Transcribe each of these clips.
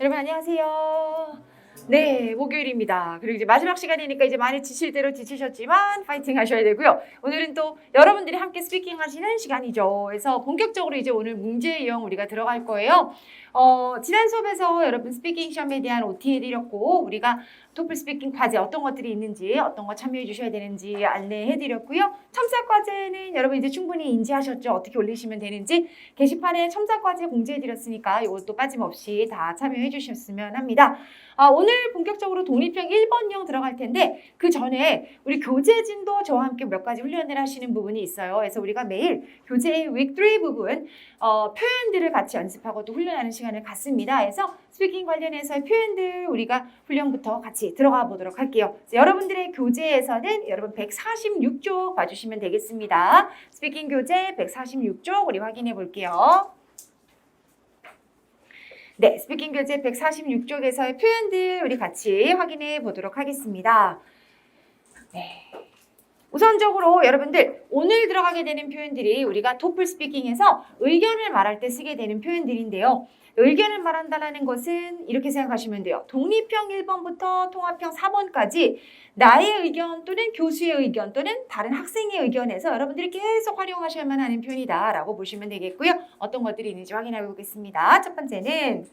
여러분 안녕하세요. 네, 목요일입니다. 그리고 이제 마지막 시간이니까 이제 많이 지칠 대로 지치셨지만 파이팅 하셔야 되고요. 오늘은 또 여러분들이 함께 스피킹 하시는 시간이죠. 그래서 본격적으로 이제 오늘 문제 유형 우리가 들어갈 거예요. 지난 수업에서 여러분 스피킹 시험에 대한 OT 해드렸고 우리가 토플 스피킹 과제 어떤 것들이 있는지 어떤 거 참여해 주셔야 되는지 안내해드렸고요. 첨삭 과제는 여러분 이제 충분히 인지하셨죠? 어떻게 올리시면 되는지 게시판에 첨삭 과제 공지해드렸으니까 이것도 빠짐없이 다 참여해 주셨으면 합니다. 오늘 본격적으로 독립형 1번형 들어갈 텐데 그 전에 우리 교재진도 저와 함께 몇 가지 훈련을 하시는 부분이 있어요. 그래서 우리가 매일 교재의 week 3 부분 표현들을 같이 연습하고 또 훈련하는 시간을 갖습니다. 그래서 스피킹 관련해서 표현들 우리가 훈련부터 같이 들어가 보도록 할게요. 여러분들의 교재에서는 여러분 146쪽 봐주시면 되겠습니다. 스피킹 교재 146쪽 우리 확인해 볼게요. 네, 스피킹 교재 146쪽에서의 표현들 우리 같이 확인해 보도록 하겠습니다. 네. 우선적으로 여러분들 오늘 들어가게 되는 표현들이 우리가 토플 스피킹에서 의견을 말할 때 쓰게 되는 표현들인데요. 의견을 말한다는 것은 이렇게 생각하시면 돼요. 독립형 1번부터 통합형 4번까지 나의 의견 또는 교수의 의견 또는 다른 학생의 의견에서 여러분들이 계속 활용하셔야만 하는 표현이다라고 보시면 되겠고요. 어떤 것들이 있는지 확인해 보겠습니다. 첫 번째는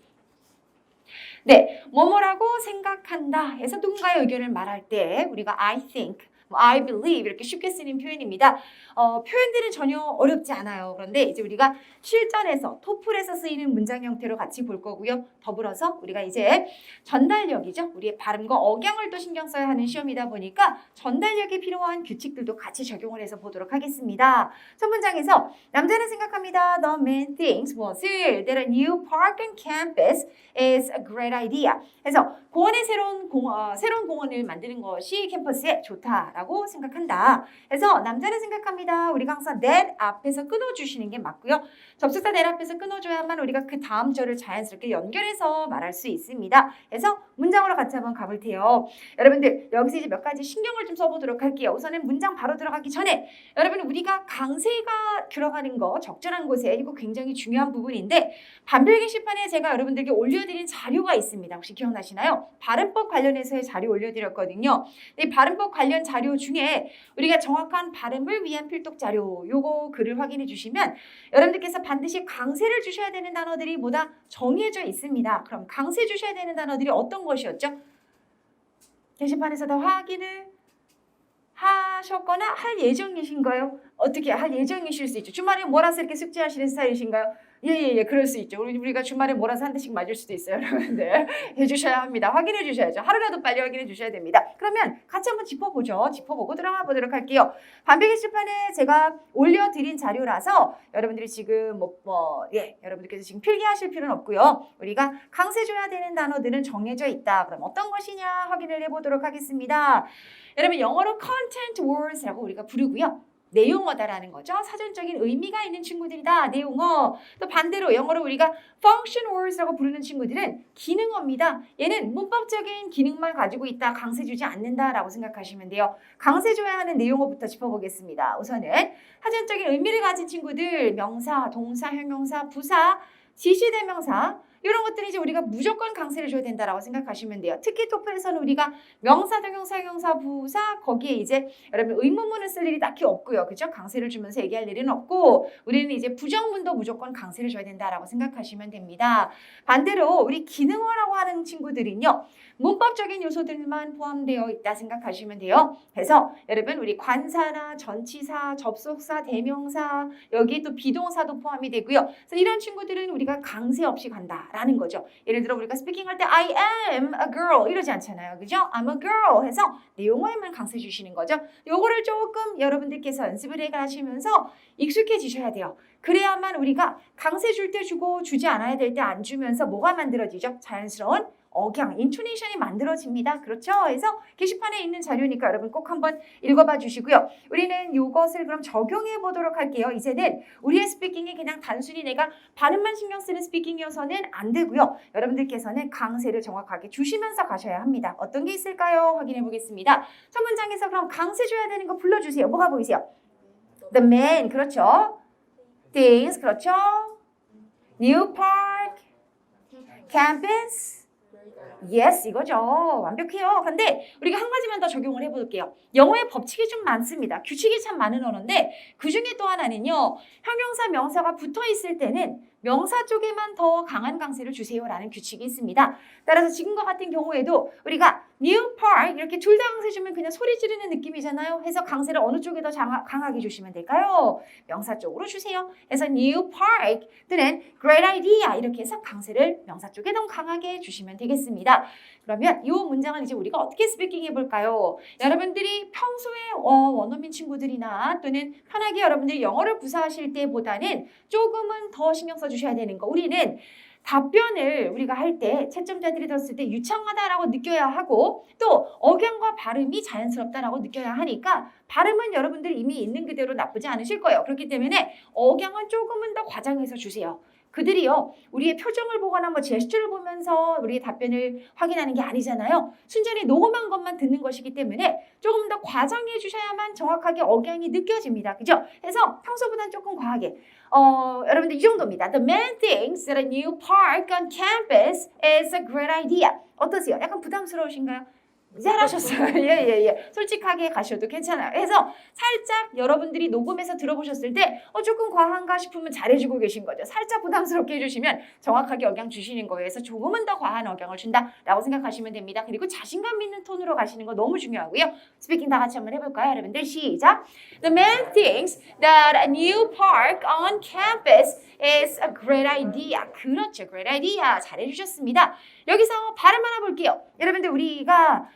네, 뭐뭐라고 생각한다 해서 누군가의 의견을 말할 때 우리가 I think, I believe 이렇게 쉽게 쓰는 표현입니다. 표현들은 전혀 어렵지 않아요. 그런데 이제 우리가 실전에서 토플에서 쓰이는 문장 형태로 같이 볼 거고요. 더불어서 우리가 이제 전달력이죠. 우리의 발음과 억양을 또 신경 써야 하는 시험이다 보니까 전달력에 필요한 규칙들도 같이 적용을 해서 보도록 하겠습니다. 첫 문장에서 남자는 생각합니다. The man thinks 무엇을? That a new park on campus is a great idea. 그래서 공원에 새로운 공원을 만드는 것이 캠퍼스에 좋다라고 생각한다. 그래서 남자는 생각합니다. 우리가 항상 that 앞에서 끊어주시는 게 맞고요. 접속사 that 앞에서 끊어줘야만 우리가 그 다음 절을 자연스럽게 연결해서 말할 수 있습니다. 그래서 문장으로 같이 한번 가볼게요. 여러분들 여기서 이제 몇 가지 신경을 좀 써보도록 할게요. 우선은 문장 바로 들어가기 전에 여러분 우리가 강세가 들어가는 거 적절한 곳에 이거 굉장히 중요한 부분인데 반별 게시판에 제가 여러분들께 올려드린 자료가 있습니다. 혹시 기억나시나요? 발음법 관련해서의 자료 올려드렸거든요. 이 발음법 관련 자료 중에 우리가 정확한 발음을 위한 필독 자료 요거 글을 확인해 주시면 여러분들께서 반드시 강세를 주셔야 되는 단어들이 뭐다 정해져 있습니다. 그럼 강세 주셔야 되는 단어들이 어떤 것이었죠? 게시판에서 다 확인을 하셨거나 할 예정이신가요? 어떻게 할 예정이실 수 있죠. 주말에 몰아서 이렇게 숙제하시는 스타일이신가요? 예, 그럴 수 있죠. 우리가 주말에 몰아서 한 대씩 맞을 수도 있어요. 여러분들 해주셔야 합니다. 확인해 주셔야죠. 하루라도 빨리 확인해 주셔야 됩니다. 그러면 같이 한번 짚어보죠. 짚어보고 들어가 보도록 할게요. 반배 게시판에 제가 올려드린 자료라서 여러분들이 지금 여러분들께서 지금 필기하실 필요는 없고요. 우리가 강세 줘야 되는 단어들은 정해져 있다. 그럼 어떤 것이냐 확인을 해보도록 하겠습니다. 여러분 영어로 content words라고 우리가 부르고요. 내용어다라는 거죠. 사전적인 의미가 있는 친구들이다. 내용어. 또 반대로 영어로 우리가 function words라고 부르는 친구들은 기능어입니다. 얘는 문법적인 기능만 가지고 있다. 강세 주지 않는다라고 생각하시면 돼요. 강세 줘야 하는 내용어부터 짚어보겠습니다. 우선은 사전적인 의미를 가진 친구들 명사, 동사, 형용사, 부사, 지시대명사 이런 것들이 이제 우리가 무조건 강세를 줘야 된다라고 생각하시면 돼요. 특히 토플에서는 우리가 명사, 동용사, 형용사, 부사 거기에 이제 여러분 의문문을 쓸 일이 딱히 없고요. 그죠? 강세를 주면서 얘기할 일은 없고 우리는 이제 부정문도 무조건 강세를 줘야 된다라고 생각하시면 됩니다. 반대로 우리 기능어라고 하는 친구들은요. 문법적인 요소들만 포함되어 있다 생각하시면 돼요. 그래서 여러분 우리 관사나 전치사, 접속사, 대명사 여기에 또 비동사도 포함이 되고요. 그래서 이런 친구들은 우리가 강세 없이 간다라는 거죠. 예를 들어 우리가 스피킹할 때 I am a girl 이러지 않잖아요. 그죠? I'm a girl 해서 내용어에만 강세 주시는 거죠. 요거를 조금 여러분들께서 연습을 해가시면서 익숙해지셔야 돼요. 그래야만 우리가 강세 줄 때 주고 주지 않아야 될 때 안 주면서 뭐가 만들어지죠? 자연스러운 억양, 인토네이션이 만들어집니다. 그렇죠? 그래서 게시판에 있는 자료니까 여러분 꼭 한번 읽어봐 주시고요. 우리는 이것을 그럼 적용해 보도록 할게요. 이제는 우리의 스피킹이 그냥 단순히 내가 발음만 신경 쓰는 스피킹이어서는 안 되고요. 여러분들께서는 강세를 정확하게 주시면서 가셔야 합니다. 어떤 게 있을까요? 확인해 보겠습니다. 첫 문장에서 그럼 강세 줘야 되는 거 불러주세요. 뭐가 보이세요? The man, 그렇죠? Things, 그렇죠? New park, campus, Yes, 이거죠. 완벽해요. 근데 우리가 한 가지만 더 적용을 해볼게요. 영어의 법칙이 좀 많습니다. 규칙이 참 많은 언어인데 그 중에 또 하나는요. 형용사, 명사가 붙어있을 때는 명사 쪽에만 더 강한 강세를 주세요라는 규칙이 있습니다. 따라서 지금과 같은 경우에도 우리가 New Park 이렇게 둘 다 강세 주면 그냥 소리 지르는 느낌이잖아요. 해서 강세를 어느 쪽에 더 강하게 주시면 될까요? 명사 쪽으로 주세요. 해서 New Park 또는 Great Idea 이렇게 해서 강세를 명사 쪽에 더 강하게 주시면 되겠습니다. 그러면 이 문장을 이제 우리가 어떻게 스피킹 해볼까요? 여러분들이 평소에 원어민 친구들이나 또는 편하게 여러분들이 영어를 구사하실 때보다는 조금은 더 신경 써주셔야 되는 거. 우리는 답변을 우리가 할 때 채점자들이 들었을 때 유창하다라고 느껴야 하고 또 억양과 발음이 자연스럽다라고 느껴야 하니까 발음은 여러분들이 이미 있는 그대로 나쁘지 않으실 거예요. 그렇기 때문에 억양은 조금은 더 과장해서 주세요. 그들이요, 우리의 표정을 보거나 뭐 제스처를 보면서 우리의 답변을 확인하는 게 아니잖아요. 순전히 녹음한 것만 듣는 것이기 때문에 조금 더 과장해 주셔야만 정확하게 억양이 느껴집니다. 그죠? 그래서 평소보다는 조금 과하게. 여러분들 이 정도입니다. The man thinks that a new park on campus is a great idea. 어떠세요? 약간 부담스러우신가요? 잘하셨어요. 예. 솔직하게 가셔도 괜찮아요. 그래서 살짝 여러분들이 녹음해서 들어보셨을 때 조금 과한가 싶으면 잘해주고 계신 거죠. 살짝 부담스럽게 해주시면 정확하게 억양 주시는 거예요. 그래서 조금은 더 과한 억양을 준다라고 생각하시면 됩니다. 그리고 자신감 있는 톤으로 가시는 거 너무 중요하고요. 스피킹 다 같이 한번 해볼까요, 여러분들? 시작! The man thinks that a new park on campus is a great idea. 그렇죠. great idea. 잘해주셨습니다. 여기서 발음 하나 볼게요. 여러분들 우리가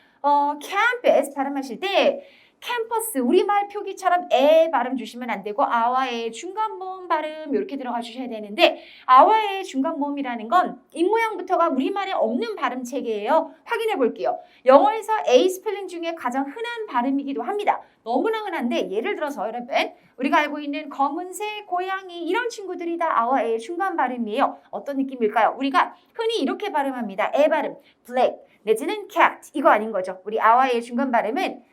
campus 발음하실 때 캠퍼스 우리말 표기처럼 에 발음 주시면 안 되고 아와 에 중간 모음 발음 이렇게 들어가 주셔야 되는데 아와 에 중간 모음이라는 건 입모양부터가 우리말에 없는 발음 체계예요. 확인해 볼게요. 영어에서 A 스펠링 중에 가장 흔한 발음이기도 합니다. 너무나 흔한데 예를 들어서 여러분 우리가 알고 있는 검은색, 고양이 이런 친구들이 다 아와 에 중간 발음이에요. 어떤 느낌일까요? 우리가 흔히 이렇게 발음합니다. 에 발음, black 내지는 cat 이거 아닌 거죠. 우리 아와 에 중간 발음은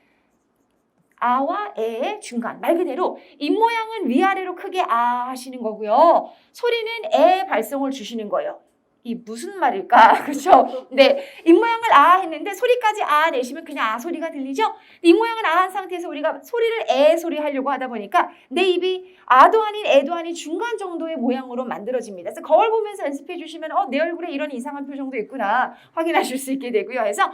아와 에의 중간 말 그대로 입모양은 위아래로 크게 아 하시는 거고요. 소리는 에 발성을 주시는 거예요. 이 무슨 말일까? 그렇죠? 네, 입모양을 아 했는데 소리까지 아 내시면 그냥 아 소리가 들리죠? 입모양을 아 한 상태에서 우리가 소리를 에 소리 하려고 하다 보니까 내 입이 아도 아닌 에도 아닌 중간 정도의 모양으로 만들어집니다. 그래서 거울 보면서 연습해 주시면 내 얼굴에 이런 이상한 표정도 있구나 확인하실 수 있게 되고요. 그래서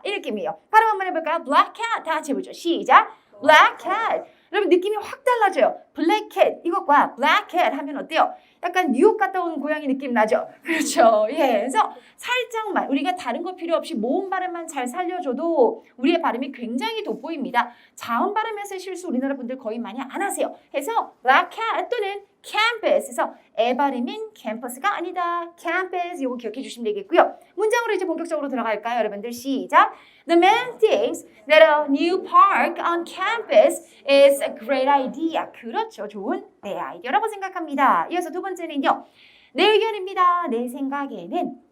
이 느낌이에요. 발음 한번 해볼까요? Black cat 다 같이 해보죠. 시작! Black cat. 여러분 느낌이 확 달라져요. Black cat 이것과 Black cat 하면 어때요? 약간 뉴욕 갔다 온 고양이 느낌 나죠? 그렇죠. 예. 그래서 살짝만 우리가 다른 거 필요 없이 모음 발음만 잘 살려줘도 우리의 발음이 굉장히 돋보입니다. 자음 발음에서의 실수 우리나라 분들 거의 많이 안 하세요. 그래서 Black cat 또는 campus에서 에 발음인 캠퍼스가 아니다. campus 이거 기억해 주시면 되겠고요. 문장으로 이제 본격적으로 들어갈까요? 여러분들 시작! The man thinks that a new park on campus is a great idea. 그렇죠. 좋은 아이디어라고 생각합니다. 이어서 두 번째는요. 내 의견입니다. 내 생각에는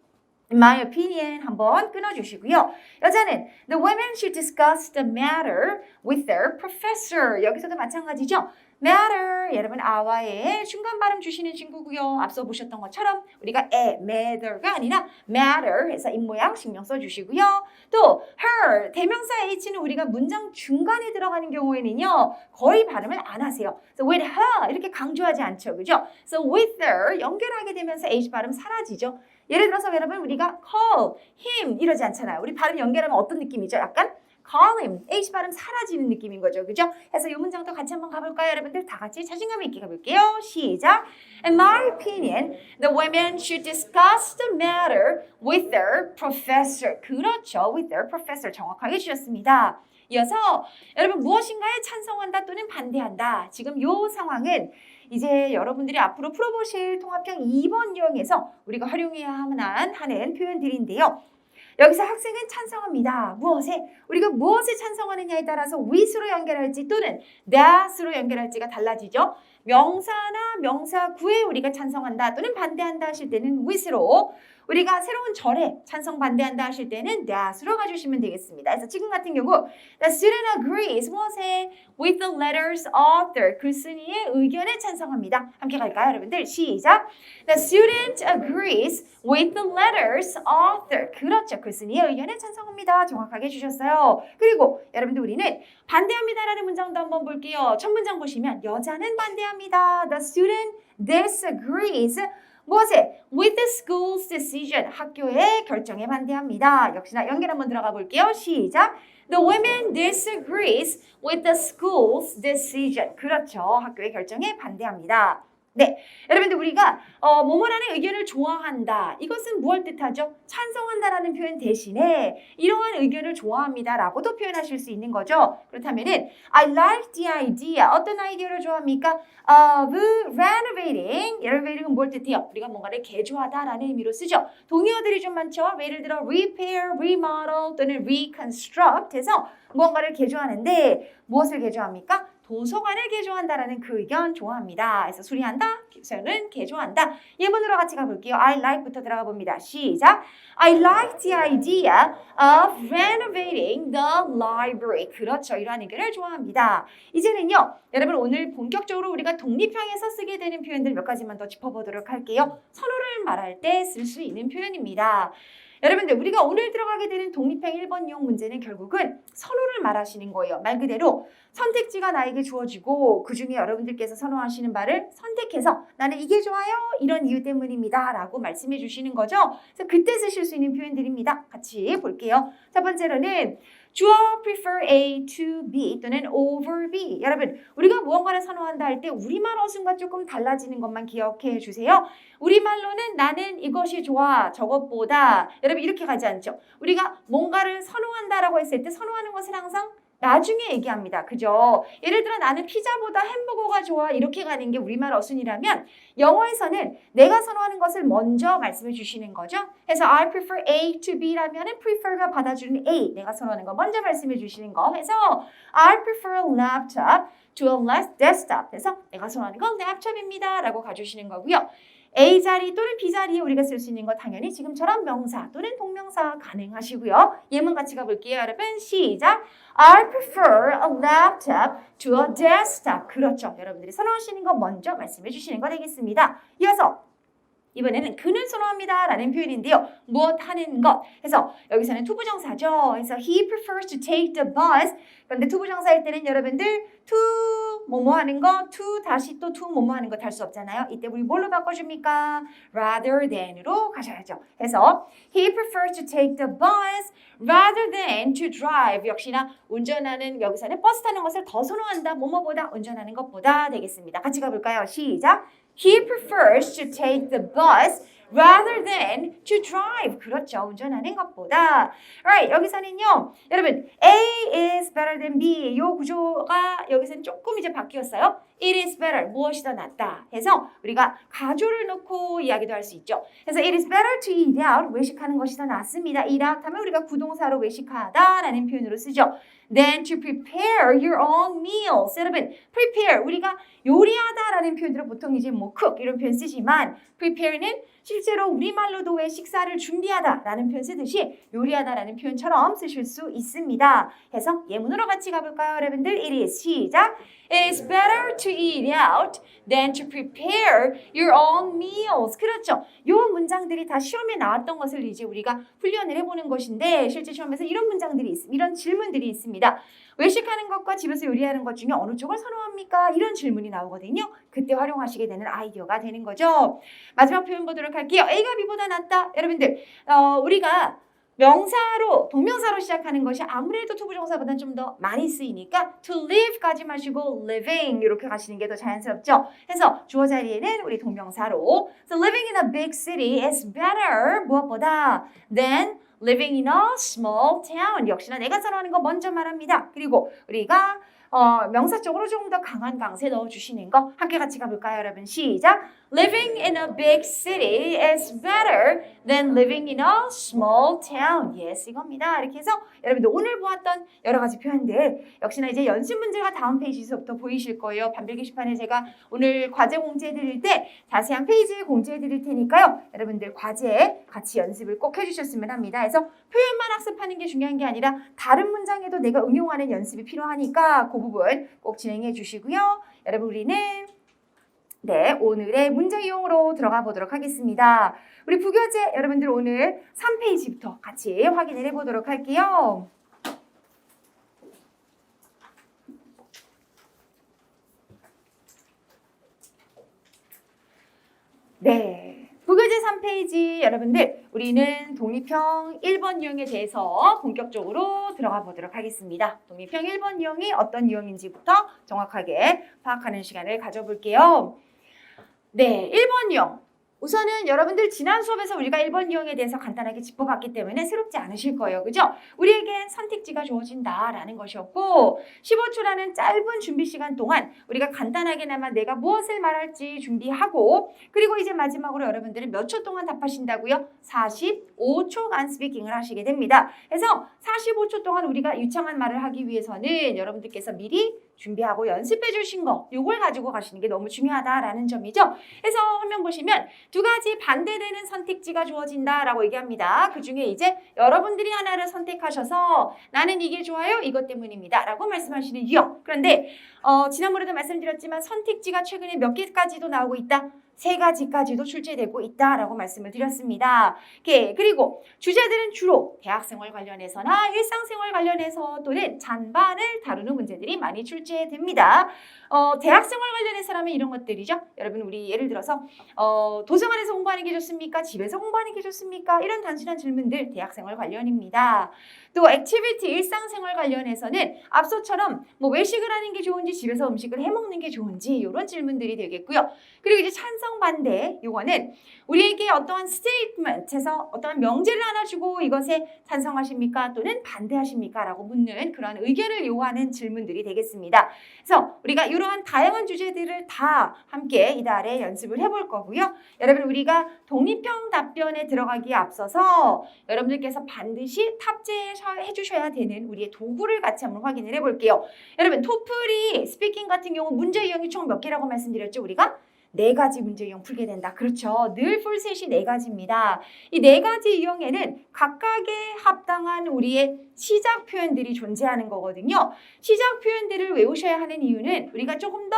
In my opinion 한번 끊어주시고요. 여자는 The women should discuss the matter with their professor. 여기서도 마찬가지죠. matter 여러분 아와 에 중간 발음 주시는 친구고요. 앞서 보셨던 것처럼 우리가 matter가 아니라 matter 해서 입모양 신경 써주시고요. 또 her 대명사 h는 우리가 문장 중간에 들어가는 경우에는요 거의 발음을 안 하세요. So with her 이렇게 강조하지 않죠, 그죠? So with her 연결하게 되면서 h 발음 사라지죠. 예를 들어서 여러분 우리가 call him 이러지 않잖아요. 우리 발음 연결하면 어떤 느낌이죠? 약간 call him, H 발음 사라지는 느낌인 거죠. 그죠? 그래서 이 문장도 같이 한번 가볼까요? 여러분들 다 같이 자신감 있게 가볼게요. 시작! In my opinion, the women should discuss the matter with their professor. 그렇죠. with their professor 정확하게 주셨습니다. 이어서 여러분 무엇인가에 찬성한다 또는 반대한다. 지금 이 상황은 이제 여러분들이 앞으로 풀어보실 통합형 2번 유형에서 우리가 활용해야 하는 표현들인데요. 여기서 학생은 찬성합니다. 무엇에? 우리가 무엇에 찬성하느냐에 따라서 with로 연결할지 또는 that으로 연결할지가 달라지죠. 명사나 명사 구에 우리가 찬성한다 또는 반대한다 하실 때는 with로 우리가 새로운 절에 찬성 반대한다 하실 때는 that으로 가주시면 되겠습니다. 그래서 지금 같은 경우 the student agrees 무엇에 with the letter's author 글쓴이의 의견에 찬성합니다. 함께 갈까요, 여러분들? 시작. The student agrees with the letter's author. 그렇죠. 글쓴이의 의견에 찬성합니다. 정확하게 주셨어요. 그리고 여러분들 우리는 반대합니다라는 문장도 한번 볼게요. 첫 문장 보시면 여자는 반대합니다. The student disagrees 무엇에? With the school's decision. 학교의 결정에 반대합니다. 역시나 연결 한번 들어가 볼게요. 시작. The women disagrees with the school's decision. 그렇죠. 학교의 결정에 반대합니다. 네, 여러분들 우리가 뭐뭐라는 의견을 좋아한다. 이것은 무엇을 뜻하죠? 찬성한다라는 표현 대신에 이러한 의견을 좋아합니다라고도 표현하실 수 있는 거죠. 그렇다면은 I like the idea. 어떤 아이디어를 좋아합니까? Of renovating. renovating은 뭘 뜻해요? 우리가 뭔가를 개조하다라는 의미로 쓰죠. 동의어들이 좀 많죠. 예를 들어 repair, remodel 또는 reconstruct 해서 무언가를 개조하는데 무엇을 개조합니까? 도서관을 개조한다라는 그 의견 좋아합니다. 그래서 수리한다, 저는 개조한다. 예문으로 같이 가볼게요. I like부터 들어가 봅니다. 시작. I like the idea of renovating the library. 그렇죠. 이러한 의견을 좋아합니다. 이제는요. 여러분 오늘 본격적으로 우리가 독립형에서 쓰게 되는 표현들 몇 가지만 더 짚어보도록 할게요. 선호를 말할 때 쓸 수 있는 표현입니다. 여러분들 우리가 오늘 들어가게 되는 독립형 1번 유형 문제는 결국은 선호를 말하시는 거예요. 말 그대로 선택지가 나에게 주어지고 그중에 여러분들께서 선호하시는 바를 선택해서 나는 이게 좋아요. 이런 이유 때문입니다. 라고 말씀해 주시는 거죠. 그래서 그때 쓰실 수 있는 표현들입니다. 같이 볼게요. 첫 번째로는 주어 prefer A to B 또는 over B. 여러분 우리가 무언가를 선호한다 할 때 우리말 어순과 조금 달라지는 것만 기억해 주세요. 우리말로는 나는 이것이 좋아 저것보다 여러분 이렇게 가지 않죠. 우리가 뭔가를 선호한다라고 했을 때 선호하는 것을 항상 나중에 얘기합니다. 그죠? 예를 들어 나는 피자보다 햄버거가 좋아 이렇게 가는 게 우리말 어순이라면 영어에서는 내가 선호하는 것을 먼저 말씀해 주시는 거죠. 그래서 I prefer A to B라면 prefer가 받아주는 A 내가 선호하는 거 먼저 말씀해 주시는 거 해서 I prefer a laptop to a desktop 해서 내가 선호하는 건 랩탑입니다 라고 가주시는 거고요. A 자리 또는 B 자리에 우리가 쓸 수 있는 거 당연히 지금처럼 명사 또는 동명사 가능하시고요. 예문 같이 가볼게요. 여러분 시작. I prefer a laptop to a desktop. 그렇죠. 여러분들이 선호하시는 거 먼저 말씀해 주시는 거 되겠습니다. 이어서 이번에는 그는 선호합니다 라는 표현인데요. 무엇 하는 것. 그래서 여기서는 투부정사죠. 그래서 he prefers to take the bus. 그런데 투부정사일 때는 여러분들 to 뭐뭐 하는 거, to 다시 또 to 뭐뭐 하는 거 달 수 없잖아요. 이때 우리 뭘로 바꿔줍니까? rather than으로 가셔야죠. 그래서 he prefers to take the bus rather than to drive. 역시나 운전하는 여기서는 버스 타는 것을 더 선호한다. 뭐뭐보다 운전하는 것보다 되겠습니다. 같이 가볼까요? 시작. He prefers to take the bus rather than to drive. 그렇죠. 운전하는 것보다. Right. 여기서는요. 여러분 A is better than B. 이 구조가 여기서는 조금 이제 바뀌었어요. It is better. 무엇이 더 낫다. 해서 우리가 가조를 넣고 이야기도 할 수 있죠. 그래서 it is better to eat out. 외식하는 것이 더 낫습니다. eat out 하면 우리가 부동사로 외식하다라는 표현으로 쓰죠. Than to prepare your own meals. 여러분, prepare 우리가 요리하다라는 표현으로 보통 이제 뭐 cook 이런 표현 쓰지만 prepare는 실제로 우리말로도 왜 식사를 준비하다라는 표현 쓰듯이 요리하다라는 표현처럼 쓰실 수 있습니다. 그래서 예문으로 같이 가볼까요, 여러분들? It is 시작. It is better to eat out than to prepare your own meals. 그렇죠. 이 문장들이 다 시험에 나왔던 것을 이제 우리가 훈련을 해보는 것인데 실제 시험에서 이런 문장들이 이런 질문들이 있습니다. 외식하는 것과 집에서 요리하는 것 중에 어느 쪽을 선호합니까? 이런 질문이 나오거든요. 그때 활용하시게 되는 아이디어가 되는 거죠. 마지막 표현 보도록 할게요. A가 B보다 낫다. 여러분들 우리가 명사로 동명사로 시작하는 것이 아무래도 투부정사보다는 좀 더 많이 쓰이니까 to live까지 마시고 living 이렇게 가시는 게 더 자연스럽죠. 그래서 주어 자리에는 우리 동명사로 so living in a big city is better 무엇보다 than living in a small town. 역시나 내가 선호하는 거 먼저 말합니다. 그리고 우리가 명사적으로 조금 더 강한 강세 넣어주시는 거 함께 같이 가볼까요, 여러분? 시작. Living in a big city is better than living in a small town. Yes, 이겁니다. 이렇게 해서 여러분들 오늘 보았던 여러 가지 표현들 역시나 이제 연습 문제가 다음 페이지에서부터 보이실 거예요. 반별 게시판에 제가 오늘 과제 공지해 드릴 때 자세한 페이지 공지해 드릴 테니까요. 여러분들 과제 같이 연습을 꼭 해주셨으면 합니다. 그래서 표현만 학습하는 게 중요한 게 아니라 다른 문장에도 내가 응용하는 연습이 필요하니까 그 부분 꼭 진행해 주시고요. 여러분 우리는 오늘의 문제 이용으로 들어가 보도록 하겠습니다. 우리 부교재 여러분들 오늘 3페이지부터 같이 확인을 해보도록 할게요. 부교재 3페이지 여러분들 우리는 독립형 1번 유형에 대해서 본격적으로 들어가 보도록 하겠습니다. 독립형 1번 유형이 어떤 유형인지부터 정확하게 파악하는 시간을 가져볼게요. 1번 유형. 우선은 여러분들 지난 수업에서 우리가 1번 유형에 대해서 간단하게 짚어봤기 때문에 새롭지 않으실 거예요. 그죠? 우리에겐 선택지가 주어진다라는 것이었고 15초라는 짧은 준비 시간 동안 우리가 간단하게나마 내가 무엇을 말할지 준비하고 그리고 이제 마지막으로 여러분들은 몇 초 동안 답하신다고요? 45초간 스피킹을 하시게 됩니다. 그래서 45초 동안 우리가 유창한 말을 하기 위해서는 여러분들께서 미리 준비하고 연습해 주신 거 요걸 가지고 가시는 게 너무 중요하다라는 점이죠. 그래서 화면 보시면 두 가지 반대되는 선택지가 주어진다라고 얘기합니다. 그중에 이제 여러분들이 하나를 선택하셔서 나는 이게 좋아요. 이것 때문입니다. 라고 말씀하시는 유형. 그런데 지난번에도 말씀드렸지만 선택지가 최근에 몇 개까지도 나오고 있다. 3가지까지도 출제되고 있다라고 말씀을 드렸습니다. 그리고 주제들은 주로 대학생활 관련해서나 일상생활 관련해서 또는 잔반을 다루는 문제들이 많이 출제됩니다. 대학생활 관련해서라면 이런 것들이죠. 여러분 우리 예를 들어서 도서관에서 공부하는 게 좋습니까? 집에서 공부하는 게 좋습니까? 이런 단순한 질문들 대학생활 관련입니다. 또 액티비티 일상생활 관련해서는 앞서처럼 뭐 외식을 하는 게 좋은지 집에서 음식을 해먹는 게 좋은지 이런 질문들이 되겠고요. 그리고 이제 찬성 반대 요거는 우리에게 어떠한 스테이트먼트에서 어떠한 명제를 하나 주고 이것에 찬성하십니까? 또는 반대하십니까? 라고 묻는 그런 의견을 요구하는 질문들이 되겠습니다. 그래서 우리가 이러한 다양한 주제들을 다 함께 이달에 연습을 해볼 거고요. 여러분 우리가 독립형 답변에 들어가기에 앞서서 여러분들께서 반드시 탑재해 주셔야 되는 우리의 도구를 같이 한번 확인을 해볼게요. 여러분 토플이 스피킹 같은 경우 문제 유형이 총 몇 개라고 말씀드렸죠? 우리가 4가지 문제 유형 풀게 된다. 그렇죠. 늘 풀셋이 4가지입니다. 이 4가지 유형에는 각각의 합당한 우리의 시작 표현들이 존재하는 거거든요. 시작 표현들을 외우셔야 하는 이유는 우리가 조금 더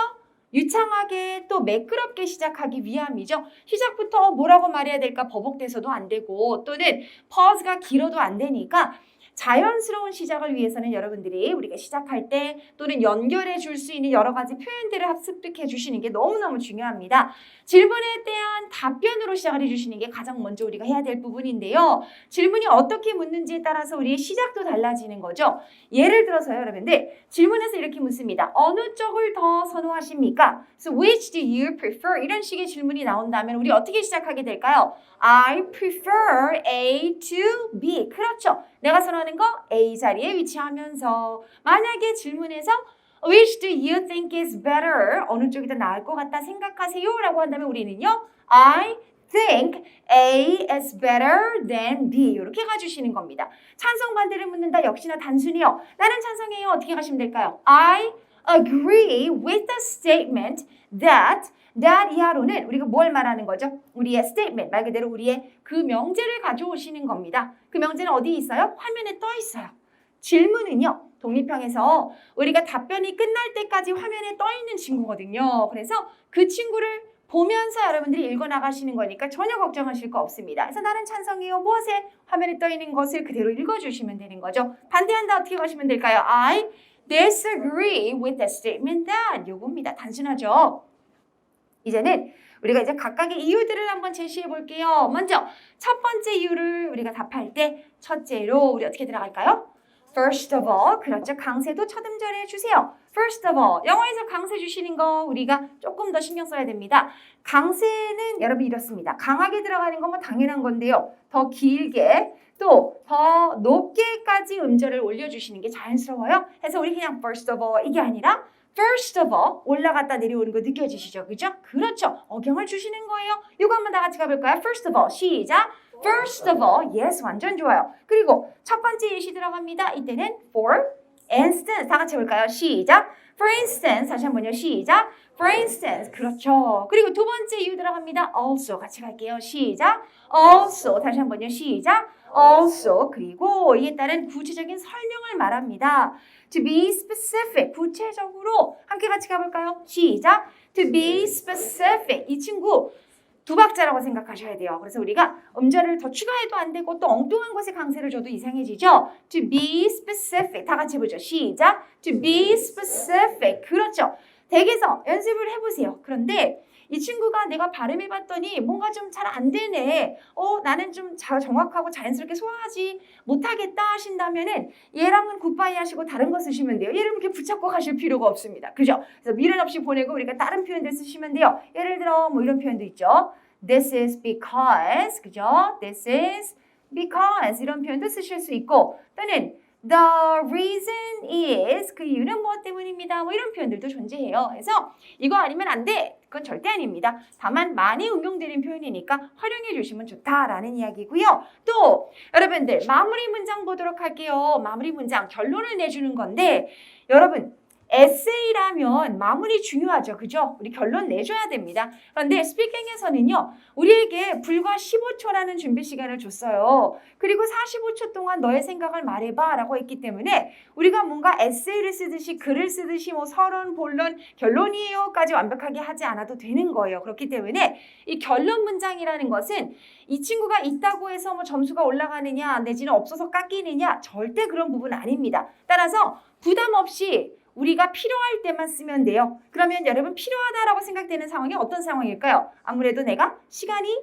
유창하게 또 매끄럽게 시작하기 위함이죠. 시작부터 뭐라고 말해야 될까 버벅대서도 안 되고 또는 퍼즈가 길어도 안 되니까 자연스러운 시작을 위해서는 여러분들이 우리가 시작할 때 또는 연결해 줄 수 있는 여러 가지 표현들을 습득해 주시는 게 너무너무 중요합니다. 질문에 대한 답변으로 시작을 해주시는 게 가장 먼저 우리가 해야 될 부분인데요. 질문이 어떻게 묻는지에 따라서 우리의 시작도 달라지는 거죠. 예를 들어서요, 여러분들 질문에서 이렇게 묻습니다. 어느 쪽을 더 선호하십니까? So which do you prefer? 이런 식의 질문이 나온다면 우리 어떻게 시작하게 될까요? I prefer A to B. 그렇죠. 내가 선호하는 거 A 자리에 위치하면서 만약에 질문에서 Which do you think is better? 어느 쪽이 더 나을 것 같다 생각하세요? 라고 한다면 우리는요 I think A is better than B 이렇게 가주시는 겁니다. 찬성 반대를 묻는다 역시나 단순히요. 나는 찬성해요. 어떻게 가시면 될까요? I agree with the statement that 이하로는 우리가 뭘 말하는 거죠? 우리의 statement, 말 그대로 우리의 그 명제를 가져오시는 겁니다. 그 명제는 어디 있어요? 화면에 떠 있어요. 질문은요. 독립형에서 우리가 답변이 끝날 때까지 화면에 떠 있는 친구거든요. 그래서 그 친구를 보면서 여러분들이 읽어나가시는 거니까 전혀 걱정하실 거 없습니다. 그래서 나는 찬성해요. 무엇에 화면에 떠 있는 것을 그대로 읽어주시면 되는 거죠. 반대한다 어떻게 가시면 될까요? I disagree with the statement that 요겁니다. 단순하죠. 이제는 우리가 이제 각각의 이유들을 한번 제시해 볼게요. 먼저 첫 번째 이유를 우리가 답할 때 첫째로 우리 어떻게 들어갈까요? First of all, 그렇죠. 강세도 첫 음절에 주세요. First of all, 영어에서 강세 주시는 거 우리가 조금 더 신경 써야 됩니다. 강세는 여러분 이렇습니다. 강하게 들어가는 건 뭐 당연한 건데요. 더 길게 또 더 높게까지 음절을 올려주시는 게 자연스러워요. 그래서 우리 그냥 first of all 이게 아니라 First of all, 올라갔다 내려오는 거 느껴지시죠? 그죠? 그렇죠. 억양을 주시는 거예요. 이거 한번 다 같이 가볼까요? First of all, 시작. First of all, yes, 완전 좋아요. 그리고 첫 번째 예시 들어갑니다. 이때는 for instance, 다 같이 해볼까요? 시작. For instance, 다시 한번요. 시작. For instance, 그렇죠. 그리고 두 번째 이유 들어갑니다. Also, 같이 갈게요. 시작. Also, 다시 한번요. 시작. Also, 그리고 이에 따른 구체적인 설명을 말합니다. To be specific, 구체적으로 함께 같이 가볼까요? 시작. To be specific, 이 친구 두 박자라고 생각하셔야 돼요. 그래서 우리가 음절을 더 추가해도 안 되고 또 엉뚱한 곳에 강세를 줘도 이상해지죠. To be specific, 다 같이 해보죠. 시작. To be specific, 그렇죠. 댁에서 연습을 해보세요. 그런데 이 친구가 내가 발음해봤더니 뭔가 좀 잘 안 되네. 나는 좀 정확하고 자연스럽게 소화하지 못하겠다 하신다면은 얘랑은 굿바이 하시고 다른 거 쓰시면 돼요. 얘를 이렇게 붙잡고 가실 필요가 없습니다. 그죠? 그래서 미련 없이 보내고 우리가 다른 표현들 쓰시면 돼요. 예를 들어 뭐 이런 표현도 있죠. This is because, 그죠? This is because 이런 표현도 쓰실 수 있고 또는 The reason is 그 이유는 무엇 때문입니다. 뭐 이런 표현들도 존재해요. 그래서 이거 아니면 안 돼. 그건 절대 아닙니다. 다만 많이 응용되는 표현이니까 활용해 주시면 좋다라는 이야기고요. 또 여러분들 마무리 문장 보도록 할게요. 마무리 문장 결론을 내주는 건데 여러분 에세이라면 마무리 중요하죠. 그죠? 우리 결론 내줘야 됩니다. 그런데 스피킹에서는요. 우리에게 불과 15초라는 준비 시간을 줬어요. 그리고 45초 동안 너의 생각을 말해봐 라고 했기 때문에 우리가 뭔가 에세이를 쓰듯이 글을 쓰듯이 뭐 서론, 본론, 결론이에요까지 완벽하게 하지 않아도 되는 거예요. 그렇기 때문에 이 결론 문장이라는 것은 이 친구가 있다고 해서 뭐 점수가 올라가느냐 내지는 없어서 깎이느냐 절대 그런 부분 아닙니다. 따라서 부담 없이 우리가 필요할 때만 쓰면 돼요. 그러면 여러분 필요하다라고 생각되는 상황이 어떤 상황일까요? 아무래도 내가 시간이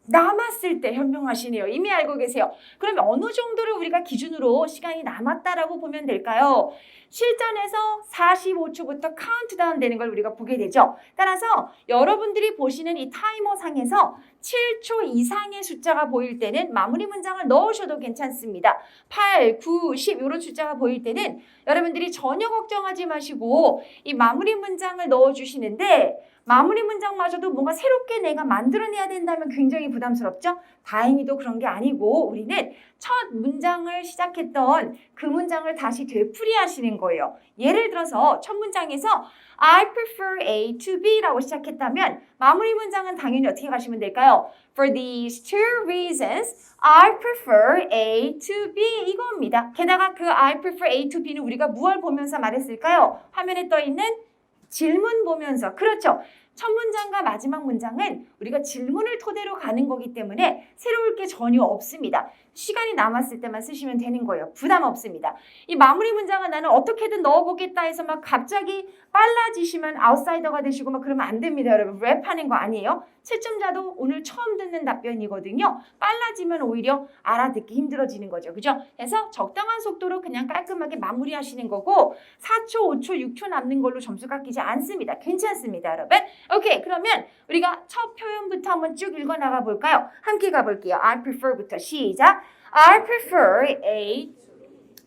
남았을 때 현명하시네요. 이미 알고 계세요. 그러면 어느 정도를 우리가 기준으로 시간이 남았다라고 보면 될까요? 실전에서 45초부터 카운트다운 되는 걸 우리가 보게 되죠. 따라서 여러분들이 보시는 이 타이머 상에서 7초 이상의 숫자가 보일 때는 마무리 문장을 넣으셔도 괜찮습니다. 8, 9, 10 이런 숫자가 보일 때는 여러분들이 전혀 걱정하지 마시고 이 마무리 문장을 넣어주시는데 마무리 문장마저도 뭔가 새롭게 내가 만들어내야 된다면 굉장히 부담스럽죠? 다행히도 그런 게 아니고 우리는 첫 문장을 시작했던 그 문장을 다시 되풀이하시는 거예요. 예를 들어서 첫 문장에서 I prefer A to B라고 시작했다면 마무리 문장은 당연히 어떻게 가시면 될까요? For these two reasons, I prefer A to B 이겁니다. 게다가 그 I prefer A to B는 우리가 무엇을 보면서 말했을까요? 화면에 떠 있는 질문 보면서. 그렇죠. 첫 문장과 마지막 문장은 우리가 질문을 토대로 가는 거기 때문에 새로울 게 전혀 없습니다. 시간이 남았을 때만 쓰시면 되는 거예요. 부담 없습니다. 이 마무리 문장은 나는 어떻게든 넣어보겠다 해서 막 갑자기 빨라지시면 아웃사이더가 되시고 막 그러면 안 됩니다. 여러분 랩하는 거 아니에요. 채점자도 오늘 처음 듣는 답변이거든요. 빨라지면 오히려 알아듣기 힘들어지는 거죠. 그죠? 그래서 적당한 속도로 그냥 깔끔하게 마무리하시는 거고 4초, 5초, 6초 남는 걸로 점수 깎이지 않습니다. 괜찮습니다. 여러분. 오케이. 그러면 우리가 첫 표현부터 한번 쭉 읽어나가 볼까요? 함께 가볼게요. I prefer부터 시작. I prefer A.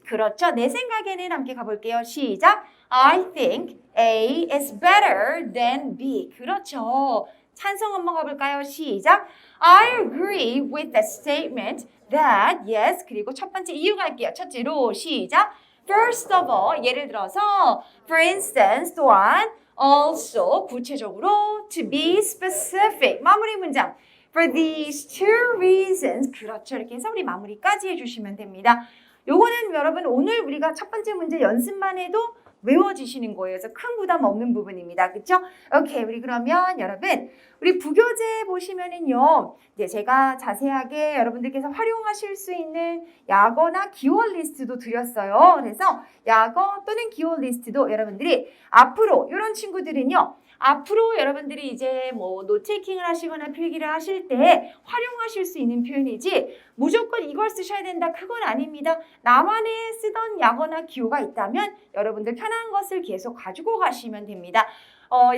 그렇죠. 내 생각에는 함께 가볼게요. 시작. I think A is better than B. 그렇죠. 찬성 한번 가볼까요? 시작. I agree with the statement that yes. 그리고 첫 번째 이유 갈게요. 첫째로 시작. First of all, 예를 들어서 for instance 또한 also 구체적으로 to be specific 마무리 문장. For these two reasons. 그렇죠. 이렇게 해서 우리 마무리까지 해주시면 됩니다. 요거는 여러분 오늘 우리가 첫 번째 문제 연습만 해도 외워지시는 거예요. 그래서 큰 부담 없는 부분입니다. 그렇죠? 오케이. 우리 그러면 여러분 우리 부교재 보시면은요. 이제 제가 자세하게 여러분들께서 활용하실 수 있는 약어나 기원 리스트도 드렸어요. 그래서 약어 또는 기원 리스트도 여러분들이 앞으로 이런 친구들은요. 앞으로 여러분들이 이제 뭐 노테이킹을 하시거나 필기를 하실 때 활용하실 수 있는 표현이지 무조건 이걸 쓰셔야 된다 그건 아닙니다. 나만의 쓰던 약어나 기호가 있다면 여러분들 편한 것을 계속 가지고 가시면 됩니다.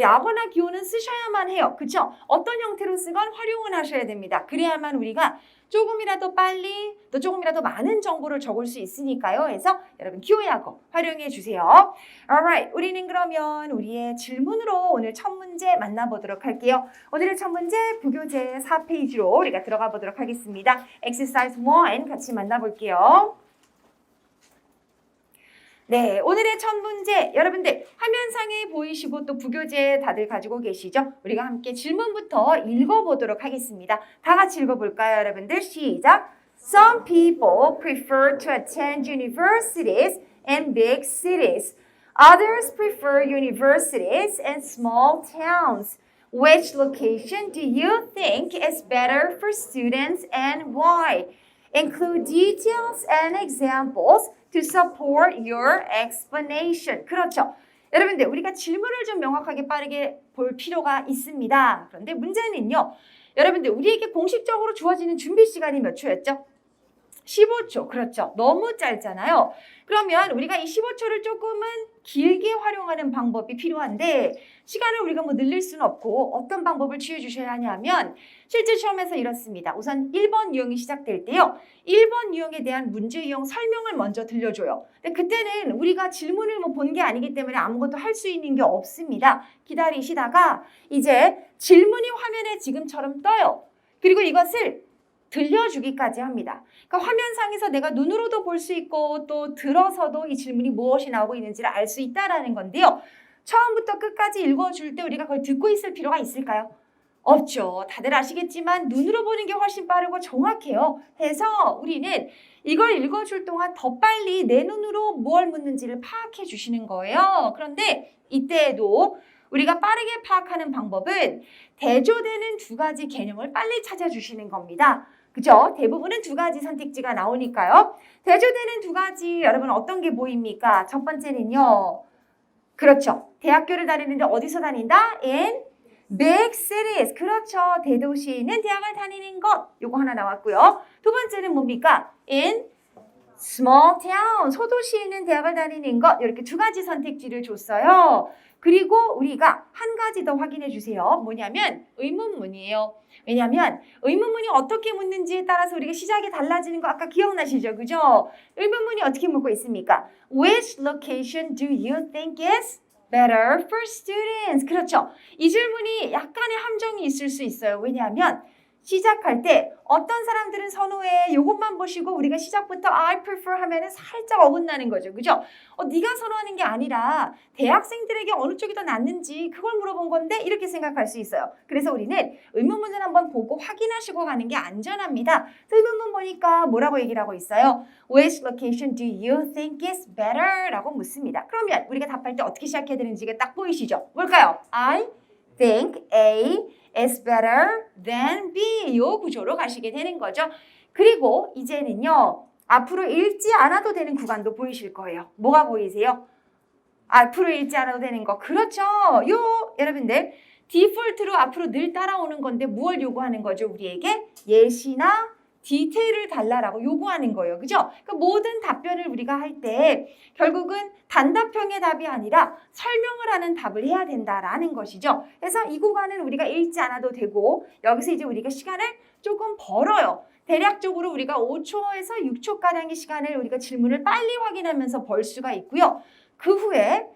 약어나 기호는 쓰셔야만 해요. 그렇죠? 어떤 형태로 쓰건 활용은 하셔야 됩니다. 그래야만 우리가 조금이라도 빨리 또 조금이라도 많은 정보를 적을 수 있으니까요. 그래서 여러분 기호야구 활용해 주세요. Alright, 우리는 그러면 우리의 질문으로 오늘 첫 문제 만나보도록 할게요. 오늘의 첫 문제 부교재 4페이지로 우리가 들어가 보도록 하겠습니다. Exercise 1 같이 만나볼게요. 네, 오늘의 첫 문제 여러분들 화면상에 보이시고 또 부교재 다들 가지고 계시죠? 우리가 함께 질문부터 읽어보도록 하겠습니다. 다 같이 읽어볼까요, 여러분들? 시작! Some people prefer to attend universities in big cities. Others prefer universities in small towns. Which location do you think is better for students and why? Include details and examples to support your explanation. 그렇죠. 여러분들 우리가 질문을 좀 명확하게 빠르게 볼 필요가 있습니다. 그런데 문제는요. 여러분들 우리에게 공식적으로 주어지는 준비 시간이 몇 초였죠? 15초. 그렇죠. 너무 짧잖아요. 그러면 우리가 이 15초를 조금은 길게 활용하는 방법이 필요한데 시간을 우리가 뭐 늘릴 수는 없고 어떤 방법을 취해 주셔야 하냐면 실제 시험에서 이렇습니다. 우선 1번 유형이 시작될 때요. 1번 유형에 대한 문제 유형 설명을 먼저 들려줘요. 근데 그때는 우리가 질문을 뭐 본 게 아니기 때문에 아무것도 할 수 있는 게 없습니다. 기다리시다가 이제 질문이 화면에 지금처럼 떠요. 그리고 이것을 들려주기까지 합니다. 그러니까 화면상에서 내가 눈으로도 볼 수 있고 또 들어서도 이 질문이 무엇이 나오고 있는지를 알 수 있다라는 건데요. 처음부터 끝까지 읽어줄 때 우리가 그걸 듣고 있을 필요가 있을까요? 없죠. 다들 아시겠지만 눈으로 보는 게 훨씬 빠르고 정확해요. 해서 우리는 이걸 읽어줄 동안 더 빨리 내 눈으로 뭘 묻는지를 파악해 주시는 거예요. 그런데 이때에도 우리가 빠르게 파악하는 방법은 대조되는 두 가지 개념을 빨리 찾아주시는 겁니다. 그죠? 대부분은 두 가지 선택지가 나오니까요. 대조되는 두 가지 여러분 어떤 게 보입니까? 첫 번째는요. 그렇죠. 대학교를 다니는데 어디서 다닌다? In big cities. 그렇죠. 대도시에 있는 대학을 다니는 것. 요거 하나 나왔고요. 두 번째는 뭡니까? In small town. 소도시에 있는 대학을 다니는 것. 이렇게 두 가지 선택지를 줬어요. 그리고 우리가 한 가지 더 확인해 주세요. 뭐냐면 의문문이에요. 왜냐하면 의문문이 어떻게 묻는지에 따라서 우리가 시작이 달라지는 거 아까 기억나시죠? 그죠? 의문문이 어떻게 묻고 있습니까? Which location do you think is better for students? 그렇죠. 이 질문이 약간의 함정이 있을 수 있어요. 왜냐하면 시작할 때 어떤 사람들은 선호해 이것만 보시고 우리가 시작부터 I prefer 하면은 살짝 어긋나는 거죠. 그죠? 네가 선호하는 게 아니라 대학생들에게 어느 쪽이 더 낫는지 그걸 물어본 건데 이렇게 생각할 수 있어요. 그래서 우리는 의문문을 한번 보고 확인하시고 가는 게 안전합니다. 의문문 보니까 뭐라고 얘기를 하고 있어요? Which location do you think is better? 라고 묻습니다. 그러면 우리가 답할 때 어떻게 시작해야 되는지가 딱 보이시죠? 뭘까요? I think A is better than B. 요 구조로 가시게 되는 거죠. 그리고 이제는요. 앞으로 읽지 않아도 되는 구간도 보이실 거예요. 뭐가 보이세요? 앞으로 읽지 않아도 되는 거. 그렇죠. 요 여러분들 디폴트로 앞으로 늘 따라오는 건데 무엇을 요구하는 거죠? 우리에게 예시나 디테일을 달라라고 요구하는 거예요. 그죠? 그러니까 모든 답변을 우리가 할 때 결국은 단답형의 답이 아니라 설명을 하는 답을 해야 된다라는 것이죠. 그래서 이 구간은 우리가 읽지 않아도 되고 여기서 이제 우리가 시간을 조금 벌어요. 대략적으로 우리가 5초에서 6초가량의 시간을 우리가 질문을 빨리 확인하면서 벌 수가 있고요. 그 후에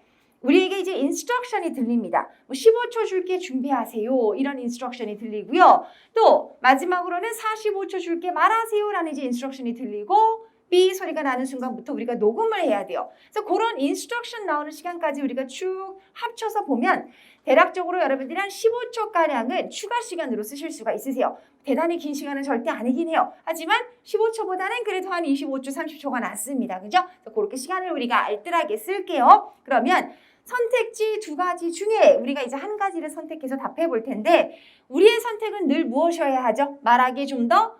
우리에게 이제 인스트럭션이 들립니다. 15초 줄게 준비하세요. 이런 인스트럭션이 들리고요. 또 마지막으로는 45초 줄게 말하세요. 라는 이제 인스트럭션이 들리고 B 소리가 나는 순간부터 우리가 녹음을 해야 돼요. 그래서 그런 인스트럭션 나오는 시간까지 우리가 쭉 합쳐서 보면 대략적으로 여러분들이 한 15초가량은 추가 시간으로 쓰실 수가 있으세요. 대단히 긴 시간은 절대 아니긴 해요. 하지만 15초보다는 그래도 한 25초, 30초가 낫습니다. 그죠? 그래서 그렇게 시간을 우리가 알뜰하게 쓸게요. 그러면 선택지 두 가지 중에 우리가 이제 한 가지를 선택해서 답해 볼 텐데 우리의 선택은 늘 무엇이어야 하죠? 말하기 좀 더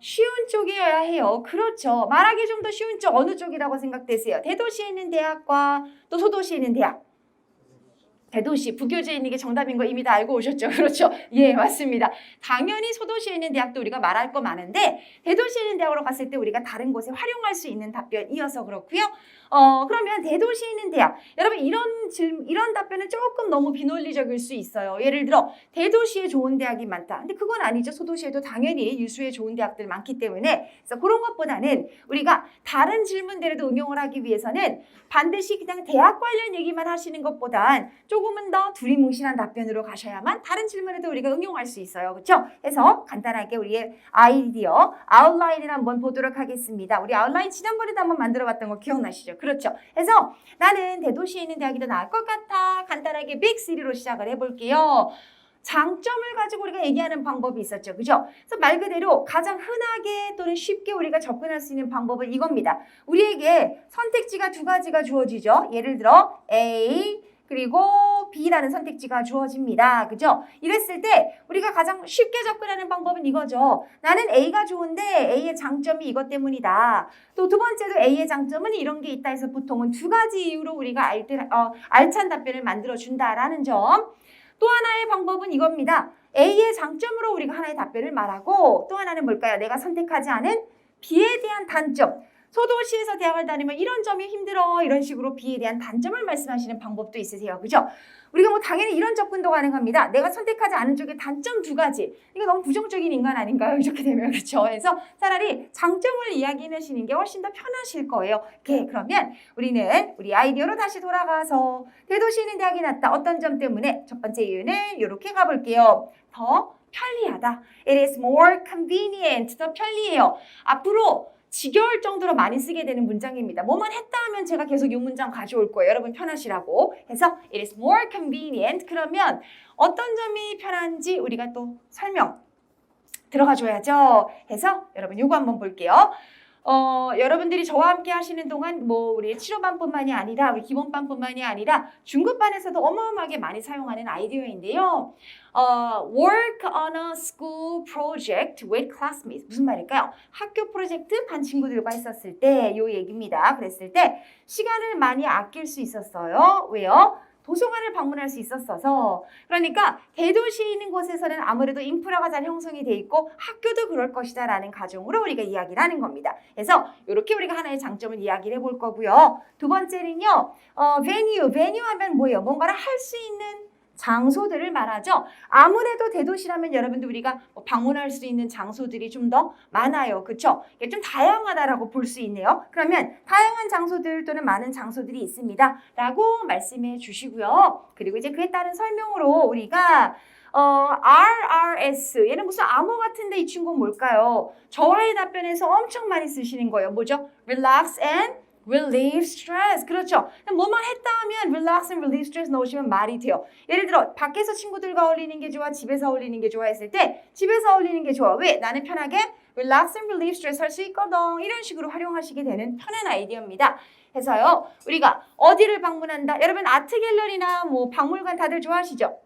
쉬운 쪽이어야 해요. 그렇죠. 말하기 좀 더 쉬운 쪽 어느 쪽이라고 생각되세요? 대도시에 있는 대학과 또 소도시에 있는 대학. 대도시, 부교지에 있는 게 정답인 거 이미 다 알고 오셨죠? 그렇죠? 예, 맞습니다. 당연히 소도시에 있는 대학도 우리가 말할 거 많은데 대도시에 있는 대학으로 갔을 때 우리가 다른 곳에 활용할 수 있는 답변이어서 그렇고요. 그러면 대도시에 있는 대학. 여러분 이런 답변은 조금 너무 비논리적일 수 있어요. 예를 들어 대도시에 좋은 대학이 많다. 근데 그건 아니죠. 소도시에도 당연히 유수에 좋은 대학들 많기 때문에 그래서 그런 것보다는 우리가 다른 질문들에도 응용을 하기 위해서는 반드시 그냥 대학 관련 얘기만 하시는 것보단 조금은 더 두리뭉실한 답변으로 가셔야만 다른 질문에도 우리가 응용할 수 있어요. 그렇죠? 그래서 간단하게 우리의 아이디어, 아웃라인을 한번 보도록 하겠습니다. 우리 아웃라인 지난번에도 한번 만들어봤던 거 기억나시죠? 그렇죠? 그래서 나는 대도시에 있는 대학이 더 나을 것 같아. 간단하게 빅시리로 시작을 해볼게요. 장점을 가지고 우리가 얘기하는 방법이 있었죠. 그죠? 그래서 말 그대로 가장 흔하게 또는 쉽게 우리가 접근할 수 있는 방법은 이겁니다. 우리에게 선택지가 두 가지가 주어지죠. 예를 들어 A 그리고 B라는 선택지가 주어집니다. 그죠? 이랬을 때 우리가 가장 쉽게 접근하는 방법은 이거죠. 나는 A가 좋은데 A의 장점이 이것 때문이다. 또 두 번째도 A의 장점은 이런 게 있다 해서 보통은 두 가지 이유로 우리가 알찬 답변을 만들어준다라는 점. 또 하나의 방법은 이겁니다. A의 장점으로 우리가 하나의 답변을 말하고 또 하나는 뭘까요? 내가 선택하지 않은 B에 대한 단점. 소도시에서 대학을 다니면 이런 점이 힘들어. 이런 식으로 B에 대한 단점을 말씀하시는 방법도 있으세요. 그죠? 우리가 뭐 당연히 이런 접근도 가능합니다. 내가 선택하지 않은 쪽에 단점 두 가지. 이거 너무 부정적인 인간 아닌가요? 이렇게 되면 그렇죠. 그래서 차라리 장점을 이야기하시는 게 훨씬 더 편하실 거예요. 오케이, 그러면 우리는 우리 아이디어로 다시 돌아가서 대도시에 있는 대학이 낫다. 어떤 점 때문에? 첫 번째 이유는 이렇게 가볼게요. 더 편리하다. It is more convenient. 더 편리해요. 앞으로 지겨울 정도로 많이 쓰게 되는 문장입니다. 뭐만 했다 하면 제가 계속 이 문장 가져올 거예요. 여러분 편하시라고. 해서 it is more convenient. 그러면 어떤 점이 편한지 우리가 또 설명 들어가 줘야죠. 해서 여러분 요거 한번 볼게요. 여러분들이 저와 함께 하시는 동안 뭐 우리 7호반뿐만이 아니라 우리 기본반뿐만이 아니라 중급반에서도 어마어마하게 많이 사용하는 아이디어인데요. Work on a school project with classmates. 무슨 말일까요? 학교 프로젝트 반 친구들과 했었을 때 요 얘기입니다. 그랬을 때 시간을 많이 아낄 수 있었어요. 왜요? 도서관을 방문할 수 있었어서. 그러니까 대도시에 있는 곳에서는 아무래도 인프라가 잘 형성이 돼 있고 학교도 그럴 것이다 라는 가정으로 우리가 이야기를 하는 겁니다. 그래서 이렇게 우리가 하나의 장점을 이야기를 해볼 거고요. 두 번째는요. venue 하면 뭐예요? 뭔가를 할 수 있는 장소들을 말하죠. 아무래도 대도시라면 여러분들 우리가 방문할 수 있는 장소들이 좀 더 많아요. 그렇죠? 좀 다양하다라고 볼 수 있네요. 그러면 다양한 장소들 또는 많은 장소들이 있습니다. 라고 말씀해 주시고요. 그리고 이제 그에 따른 설명으로 우리가 RRS 얘는 무슨 암호 같은데 이 친구는 뭘까요? 저와의 답변에서 엄청 많이 쓰시는 거예요. 뭐죠? Relax and relieve stress. 그렇죠. 뭐만 했다 하면 relax and relieve stress 넣으시면 말이 돼요. 예를 들어 밖에서 친구들과 어울리는 게 좋아, 집에서 어울리는 게 좋아 했을 때 집에서 어울리는 게 좋아. 왜? 나는 편하게 relax and relieve stress 할 수 있거든. 이런 식으로 활용하시게 되는 편한 아이디어입니다. 해서요. 우리가 어디를 방문한다? 여러분 아트 갤러리나 뭐 박물관 다들 좋아하시죠?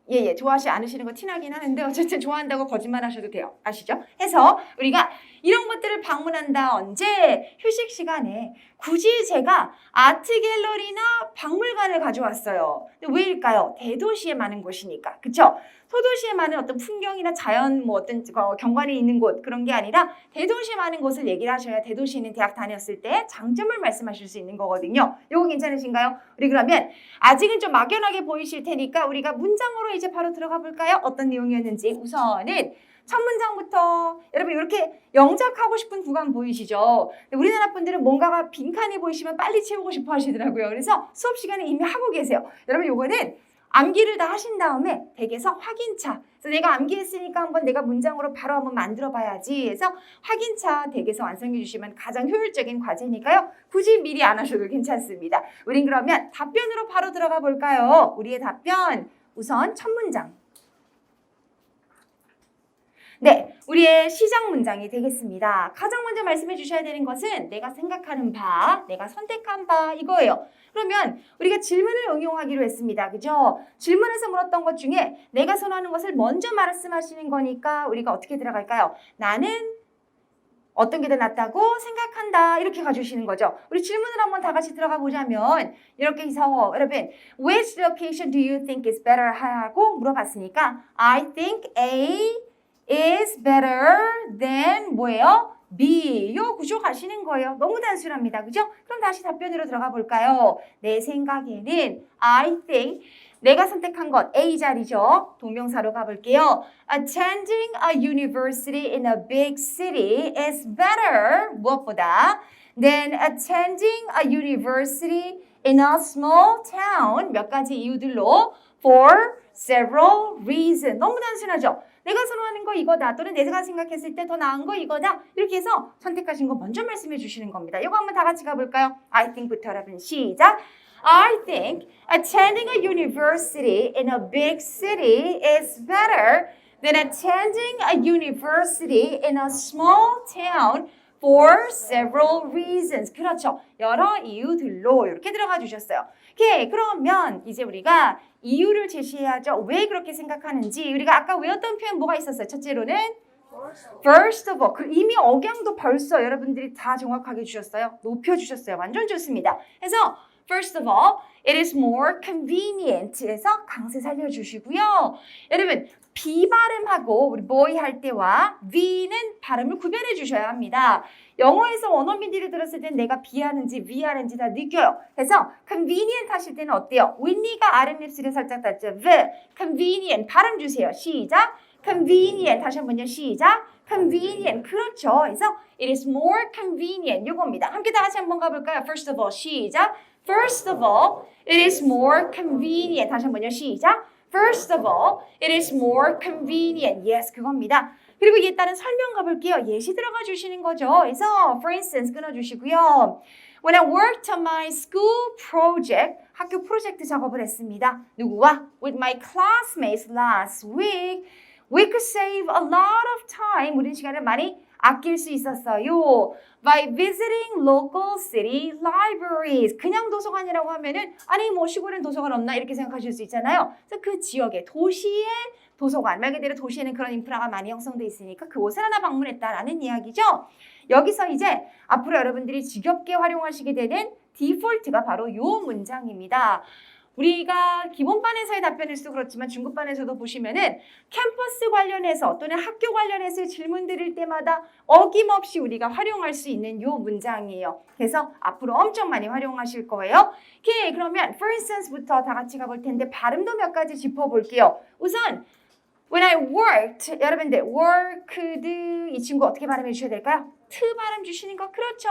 예, 좋아하지 않으시는 거 티나긴 하는데 어쨌든 좋아한다고 거짓말 하셔도 돼요. 아시죠? 해서 우리가 이런 것들을 방문한다. 언제? 휴식 시간에. 굳이 제가 아트 갤러리나 박물관을 가져왔어요. 근데 왜일까요? 대도시에 많은 곳이니까. 그쵸? 소도시에 많은 어떤 풍경이나 자연 뭐 어떤 경관이 있는 곳 그런 게 아니라 대도시에 많은 곳을 얘기를 하셔야 대도시에 있는 대학 다녔을 때 장점을 말씀하실 수 있는 거거든요. 요거 괜찮으신가요? 우리 그러면 아직은 좀 막연하게 보이실 테니까 우리가 문장으로 이제 바로 들어가 볼까요? 어떤 내용이었는지. 우선은 첫 문장부터 여러분 이렇게 영작하고 싶은 구간 보이시죠? 우리나라 분들은 뭔가가 빈칸이 보이시면 빨리 채우고 싶어 하시더라고요. 그래서 수업 시간에 이미 하고 계세요. 여러분 요거는 암기를 다 하신 다음에 댁에서 확인차. 그래서 내가 암기했으니까 한번 내가 문장으로 바로 한번 만들어 봐야지. 해서 확인차 댁에서 완성해 주시면 가장 효율적인 과제니까요. 굳이 미리 안 하셔도 괜찮습니다. 우린 그러면 답변으로 바로 들어가 볼까요? 우리의 답변 우선 첫 문장. 네, 우리의 시작 문장이 되겠습니다. 가장 먼저 말씀해 주셔야 되는 것은 내가 생각하는 바, 내가 선택한 바 이거예요. 그러면 우리가 질문을 응용하기로 했습니다. 그죠? 질문에서 물었던 것 중에 내가 선호하는 것을 먼저 말씀하시는 거니까 우리가 어떻게 들어갈까요? 나는 어떤 게 더 낫다고 생각한다. 이렇게 가주시는 거죠. 우리 질문을 한번 다 같이 들어가 보자면 이렇게 해서 여러분 which location do you think is better 하고 물어봤으니까 I think A is better than 뭐예요? B. 요 구조 가시는 거예요. 너무 단순합니다. 그죠? 그럼 다시 답변으로 들어가 볼까요? 내 생각에는 I think 내가 선택한 것 A 자리죠. 동명사로 가볼게요. Attending a university in a big city is better 무엇보다 than attending a university in a small town 몇 가지 이유들로 for several reasons 너무 단순하죠. 내가 선호하는 거 이거다 또는 내가 생각했을 때 더 나은 거 이거다 이렇게 해서 선택하신 거 먼저 말씀해 주시는 겁니다. 이거 한번 다 같이 가볼까요? I think부터 여러분 시작. I think attending a university in a big city is better than attending a university in a small town for several reasons. 그렇죠. 여러 이유들로 이렇게 들어가 주셨어요. 오케이, 그러면 이제 우리가 이유를 제시해야죠. 왜 그렇게 생각하는지. 우리가 아까 외웠던 표현 뭐가 있었어요? 첫째로는 First of all. 그 이미 억양도 벌써 여러분들이 다 정확하게 주셨어요. 높여주셨어요. 완전 좋습니다. 그래서 First of all, it is more convenient. 해서 강세 살려주시고요. 여러분, B 발음하고 우리 boy 할 때와 V는 발음을 구별해 주셔야 합니다. 영어에서 원어민들이 들었을 땐 내가 B 하는지 V 하는지 다 느껴요. 그래서 convenient 하실 때는 어때요? 윈니가 아랫입술에 살짝 닿죠. V, convenient. 발음 주세요. 시작. convenient. 다시 한번요. 시작. convenient. 그렇죠. 그래서 it is more convenient. 요겁니다. 함께 다 같이 한번 가볼까요? First of all. 시작. First of all, it is more convenient. 다시 한번요. 시작. First of all, it is more convenient. Yes, 그겁니다. 그리고 이에 따른 설명 가볼게요. 예시 들어가 주시는 거죠. 그래서 for instance 끊어주시고요. When I worked on my school project, 학교 프로젝트 작업을 했습니다. 누구와? With my classmates last week, we could save a lot of time. 우리 시간을 많이 아낄 수 있었어요. By visiting local city libraries. 그냥 도서관이라고 하면은 아니 뭐 시골엔 도서관 없나 이렇게 생각하실 수 있잖아요. 그래서 그 지역의 도시의 도서관, 말 그대로 도시에는 그런 인프라가 많이 형성돼 있으니까 그곳을 하나 방문했다라는 이야기죠. 여기서 이제 앞으로 여러분들이 지겹게 활용하시게 되는 디폴트가 바로 요 문장입니다. 우리가 기본반에서의 답변일수도 그렇지만 중급반에서도 보시면은 캠퍼스 관련해서 또는 학교 관련해서 질문 드릴 때마다 어김없이 우리가 활용할 수 있는 요 문장이에요. 그래서 앞으로 엄청 많이 활용하실 거예요. 오케이, 그러면 for instance부터 다 같이 가볼 텐데 발음도 몇 가지 짚어볼게요. 우선 when I worked, 여러분들 worked 이 친구 어떻게 발음해 주셔야 될까요? 트 발음 주시는 거 그렇죠.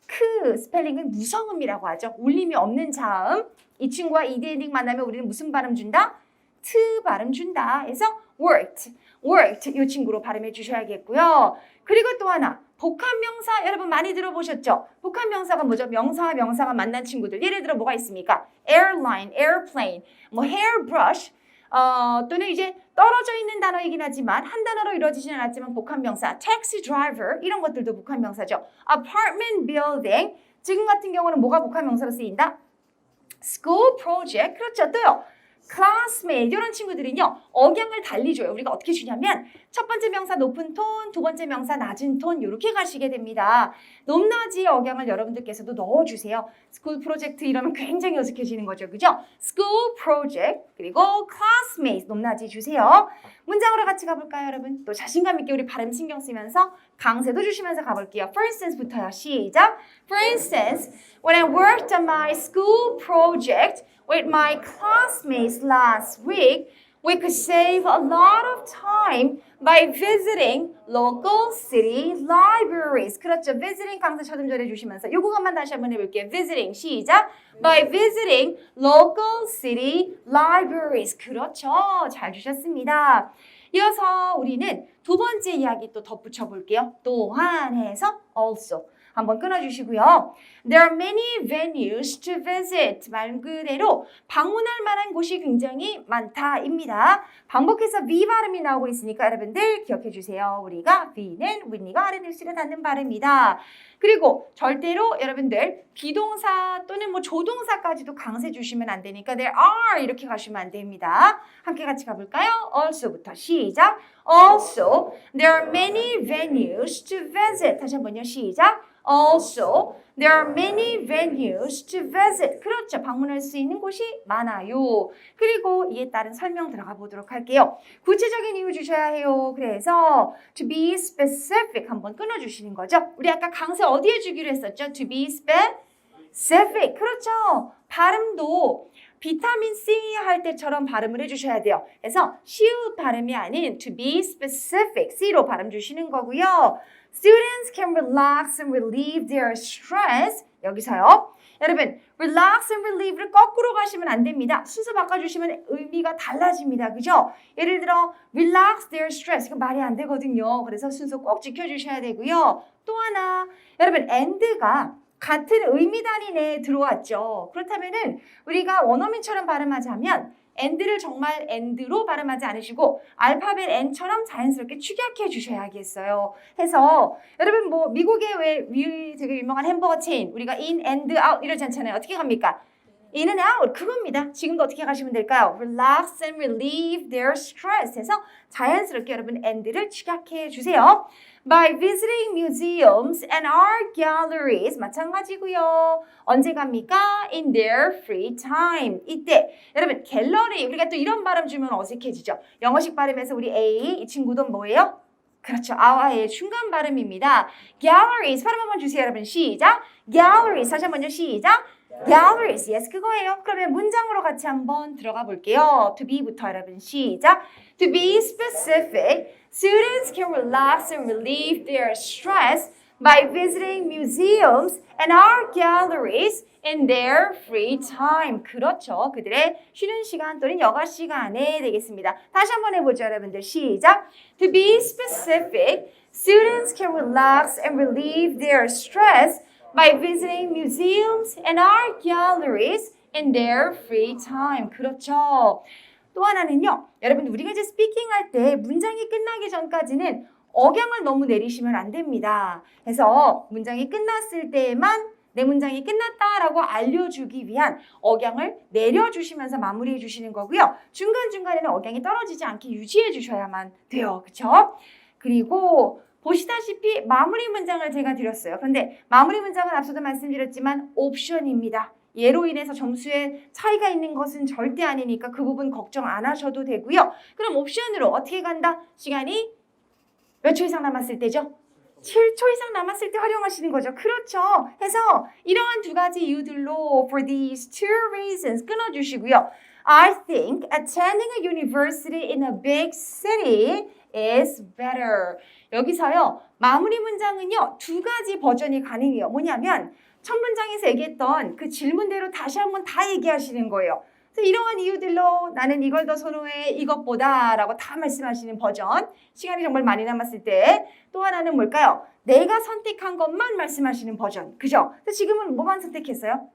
그 스펠링은 무성음이라고 하죠. 울림이 없는 자음. 이 친구와 이디엔딩 만나면 우리는 무슨 발음 준다? 트 발음 준다. 그래서 worked 이 친구로 발음해 주셔야겠고요. 그리고 또 하나 복합명사 여러분 많이 들어보셨죠? 복합명사가 뭐죠? 명사와 명사가 만난 친구들. 예를 들어 뭐가 있습니까? airline, airplane, 뭐 hairbrush 또는 이제 떨어져 있는 단어이긴 하지만 한 단어로 이루어지지는 않았지만 복합명사 taxi driver 이런 것들도 복합명사죠. apartment building 지금 같은 경우는 뭐가 복합명사로 쓰인다? school project 그렇죠. 또요. classmate 이런 친구들은요. 억양을 달리 줘요. 우리가 어떻게 주냐면 첫 번째 명사 높은 톤, 두 번째 명사 낮은 톤 이렇게 가시게 됩니다. 높낮이의 억양을 여러분들께서도 넣어주세요. school project 이러면 굉장히 어색해지는 거죠. 그죠? school project 그리고 classmate 높낮이 주세요. 문장으로 같이 가볼까요 여러분? 또 자신감 있게 우리 발음 신경 쓰면서 강세도 주시면서 가볼게요. For instance부터요. 시작. For instance, when I worked on my school project with my classmates last week, we could save a lot of time by visiting local city libraries. 그렇죠. visiting 강세 차등절해 주시면서 요 구간만 다시 한번 해볼게요. visiting 시작. by visiting local city libraries. 그렇죠. 잘 주셨습니다. 이어서 우리는 두 번째 이야기 또 덧붙여 볼게요. 또한 해서 also. 한번 끊어주시고요. There are many venues to visit. 말 그대로 방문할 만한 곳이 굉장히 많다입니다. 반복해서 V 발음이 나오고 있으니까 여러분들 기억해 주세요. 우리가 V는 윗니가 아랫입술에 닿는 발음이다. 그리고 절대로 여러분들 비동사 또는 뭐 조동사까지도 강세 주시면 안 되니까 there are 이렇게 가시면 안 됩니다. 함께 같이 가볼까요? also부터 시작. Also, there are many venues to visit. 다시 한번요. 시작. Also, there are many venues to visit. 그렇죠. 방문할 수 있는 곳이 많아요. 그리고 이에 따른 설명 들어가 보도록 할게요. 구체적인 이유 주셔야 해요. 그래서 to be specific 한번 끊어주시는 거죠. 우리 아까 강세 어디에 주기로 했었죠? To be specific. 그렇죠. 발음도 비타민 C 할 때처럼 발음을 해주셔야 돼요. 그래서 쉬운 발음이 아닌 to be specific, C로 발음 주시는 거고요. Students can relax and relieve their stress. 여기서요. 여러분, relax and relieve를 거꾸로 가시면 안 됩니다. 순서 바꿔주시면 의미가 달라집니다. 그죠? 예를 들어 relax their stress. 이거 말이 안 되거든요. 그래서 순서 꼭 지켜주셔야 되고요. 또 하나, 여러분, and가 같은 의미 단위내에 들어왔죠. 그렇다면은 우리가 원어민처럼 발음하자면 and를 정말 and로 발음하지 않으시고 알파벳 n처럼 자연스럽게 축약해 주셔야겠어요. 해서 여러분 뭐 미국의 왜 되게 유명한 햄버거 체인 우리가 in and out 이러지 않잖아요. 어떻게 갑니까? in and out 그겁니다. 지금도 어떻게 가시면 될까요? Relax and relieve their stress 해서 자연스럽게 여러분 and를 축약해 주세요. By visiting museums and art galleries 마찬가지고요. 언제 갑니까? In their free time. 이때 여러분 갤러리 우리가 또 이런 발음 주면 어색해지죠. 영어식 발음에서 우리 A 이 친구도 뭐예요? 그렇죠. 아와의 중간 발음입니다. Galleries 발음 한번 주세요 여러분. 시작. Galleries 다시 한번요. 시작. Galleries yes 그거예요. 그러면 문장으로 같이 한번 들어가 볼게요. To be부터 여러분 시작. To be specific, students can relax and relieve their stress by visiting museums and art galleries in their free time. 그렇죠. 그들의 쉬는 시간 또는 여가 시간에 되겠습니다. 다시 한번 해보죠 여러분들. 시작. To be specific, students can relax and relieve their stress by visiting museums and art galleries in their free time. 그렇죠. 또 하나는요. 여러분 우리가 이제 스피킹 할 때 문장이 끝나기 전까지는 억양을 너무 내리시면 안 됩니다. 그래서 문장이 끝났을 때만 내 문장이 끝났다라고 알려주기 위한 억양을 내려주시면서 마무리해 주시는 거고요. 중간중간에는 억양이 떨어지지 않게 유지해 주셔야만 돼요. 그렇죠? 그리고 보시다시피 마무리 문장을 제가 드렸어요. 그런데 마무리 문장은 앞서도 말씀드렸지만 옵션입니다. 예로 인해서 점수에 차이가 있는 것은 절대 아니니까 그 부분 걱정 안 하셔도 되고요. 그럼 옵션으로 어떻게 간다? 시간이 몇 초 이상 남았을 때죠? 7초 이상 남았을 때 활용하시는 거죠. 그렇죠. 해서 이러한 두 가지 이유들로 for these two reasons 끊어주시고요. I think attending a university in a big city is better. 여기서요. 마무리 문장은요. 두 가지 버전이 가능해요. 뭐냐면 첫 문장에서 얘기했던 그 질문대로 다시 한번 다 얘기하시는 거예요. 그래서 이러한 이유들로 나는 이걸 더 선호해 이것보다 라고 다 말씀하시는 버전. 시간이 정말 많이 남았을 때. 또 하나는 뭘까요? 내가 선택한 것만 말씀하시는 버전. 그죠? 그래서 지금은 뭐만 선택했어요?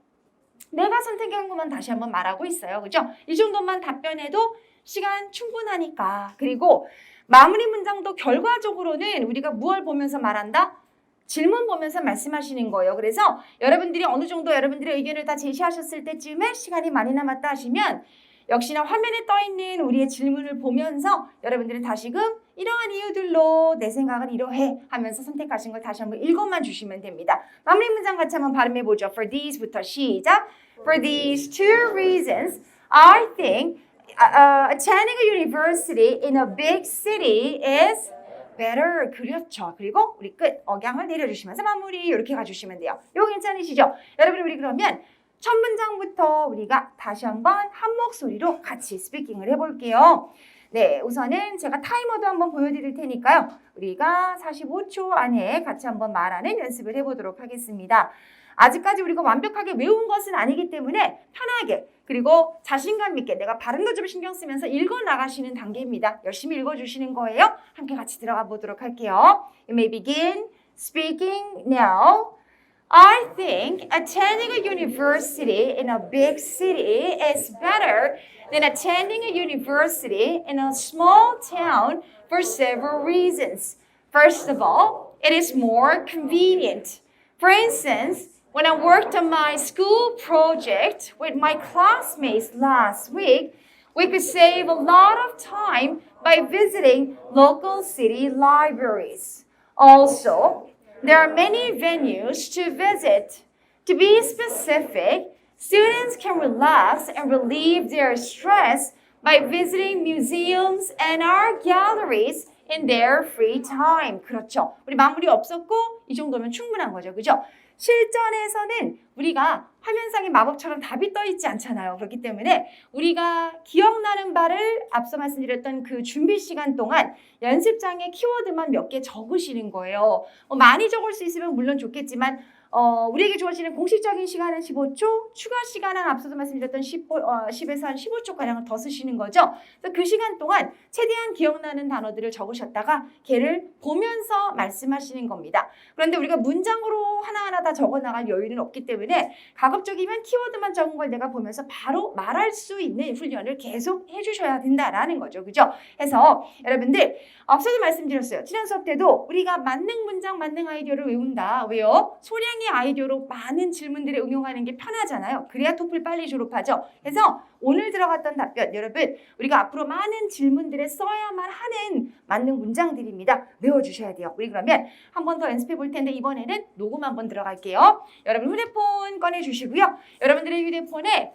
내가 선택한 것만 다시 한번 말하고 있어요. 그죠? 이 정도만 답변해도 시간 충분하니까. 그리고 마무리 문장도 결과적으로는 우리가 무엇을 보면서 말한다? 질문 보면서 말씀하시는 거예요. 그래서 여러분들이 어느 정도 여러분들의 의견을 다 제시하셨을 때쯤에 시간이 많이 남았다 하시면 역시나 화면에 떠 있는 우리의 질문을 보면서 여러분들이 다시금 이러한 이유들로 내 생각은 이러해 하면서 선택하신 걸 다시 한번 읽어만 주시면 됩니다. 마무리 문장 같이 한번 발음해 보죠. For these부터 시작. For these two reasons, I think attending a university in a big city is better. 그렇죠. 그리고 우리 끝 억양을 내려주시면서 마무리 이렇게 가주시면 돼요. 이거 괜찮으시죠? 여러분 우리 그러면 첫 문장부터 우리가 다시 한번 한 목소리로 같이 스피킹을 해볼게요. 네, 우선은 제가 타이머도 한번 보여드릴 테니까요. 우리가 45초 안에 같이 한번 말하는 연습을 해보도록 하겠습니다. 아직까지 우리가 완벽하게 외운 것은 아니기 때문에 편하게 그리고 자신감 있게 내가 발음도 좀 신경 쓰면서 읽어나가시는 단계입니다. 열심히 읽어주시는 거예요. 함께 같이 들어가 보도록 할게요. You may begin speaking now. I think attending a university in a big city is better than attending a university in a small town for several reasons. First of all, it is more convenient. For instance, when I worked on my school project with my classmates last week, We could save a lot of time by visiting local city libraries. Also, there are many venues to visit. To be specific, students can relax and relieve their stress by visiting museums and art galleries in their free time. 그렇죠. 우리 마무리 없었고 이 정도면 충분한 거죠. 그죠? 실전에서는 우리가 화면상에 마법처럼 답이 떠 있지 않잖아요. 그렇기 때문에 우리가 기억나는 바를 앞서 말씀드렸던 그 준비 시간 동안 연습장에 키워드만 몇 개 적으시는 거예요. 많이 적을 수 있으면 물론 좋겠지만 우리에게 주어지는 공식적인 시간은 15초, 추가 시간은 앞서도 말씀드렸던 10에서 한 15초가량을 더 쓰시는 거죠. 그래서 그 시간 동안 최대한 기억나는 단어들을 적으셨다가 걔를 보면서 말씀하시는 겁니다. 그런데 우리가 문장으로 하나하나 다 적어나갈 여유는 없기 때문에 가급적이면 키워드만 적은 걸 내가 보면서 바로 말할 수 있는 훈련을 계속 해주셔야 된다라는 거죠. 그죠? 해서 여러분들 앞서도 말씀드렸어요. 지난 수업 때도 우리가 만능 문장, 만능 아이디어를 외운다. 왜요? 소량의 아이디어로 많은 질문들을 응용하는 게 편하잖아요. 그래야 토플 빨리 졸업하죠. 그래서 오늘 들어갔던 답변 여러분 우리가 앞으로 많은 질문들에 써야만 하는 만능 문장들입니다. 외워주셔야 돼요. 우리 그러면 한 번 더 연습해 볼 텐데 이번에는 녹음 한번 들어갈게요. 여러분 휴대폰 꺼내주시고요. 여러분들의 휴대폰에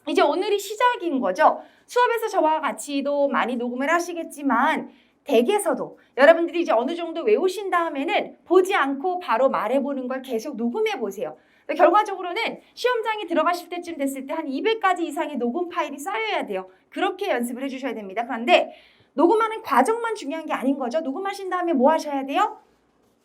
이제 오늘이 시작인 거죠. 수업에서 저와 같이도 많이 녹음을 하시겠지만 댁에서도 여러분들이 이제 어느 정도 외우신 다음에는 보지 않고 바로 말해보는 걸 계속 녹음해 보세요. 결과적으로는 시험장에 들어가실 때쯤 됐을 때 한 200가지 이상의 녹음 파일이 쌓여야 돼요. 그렇게 연습을 해주셔야 됩니다. 그런데 녹음하는 과정만 중요한 게 아닌 거죠. 녹음하신 다음에 뭐 하셔야 돼요?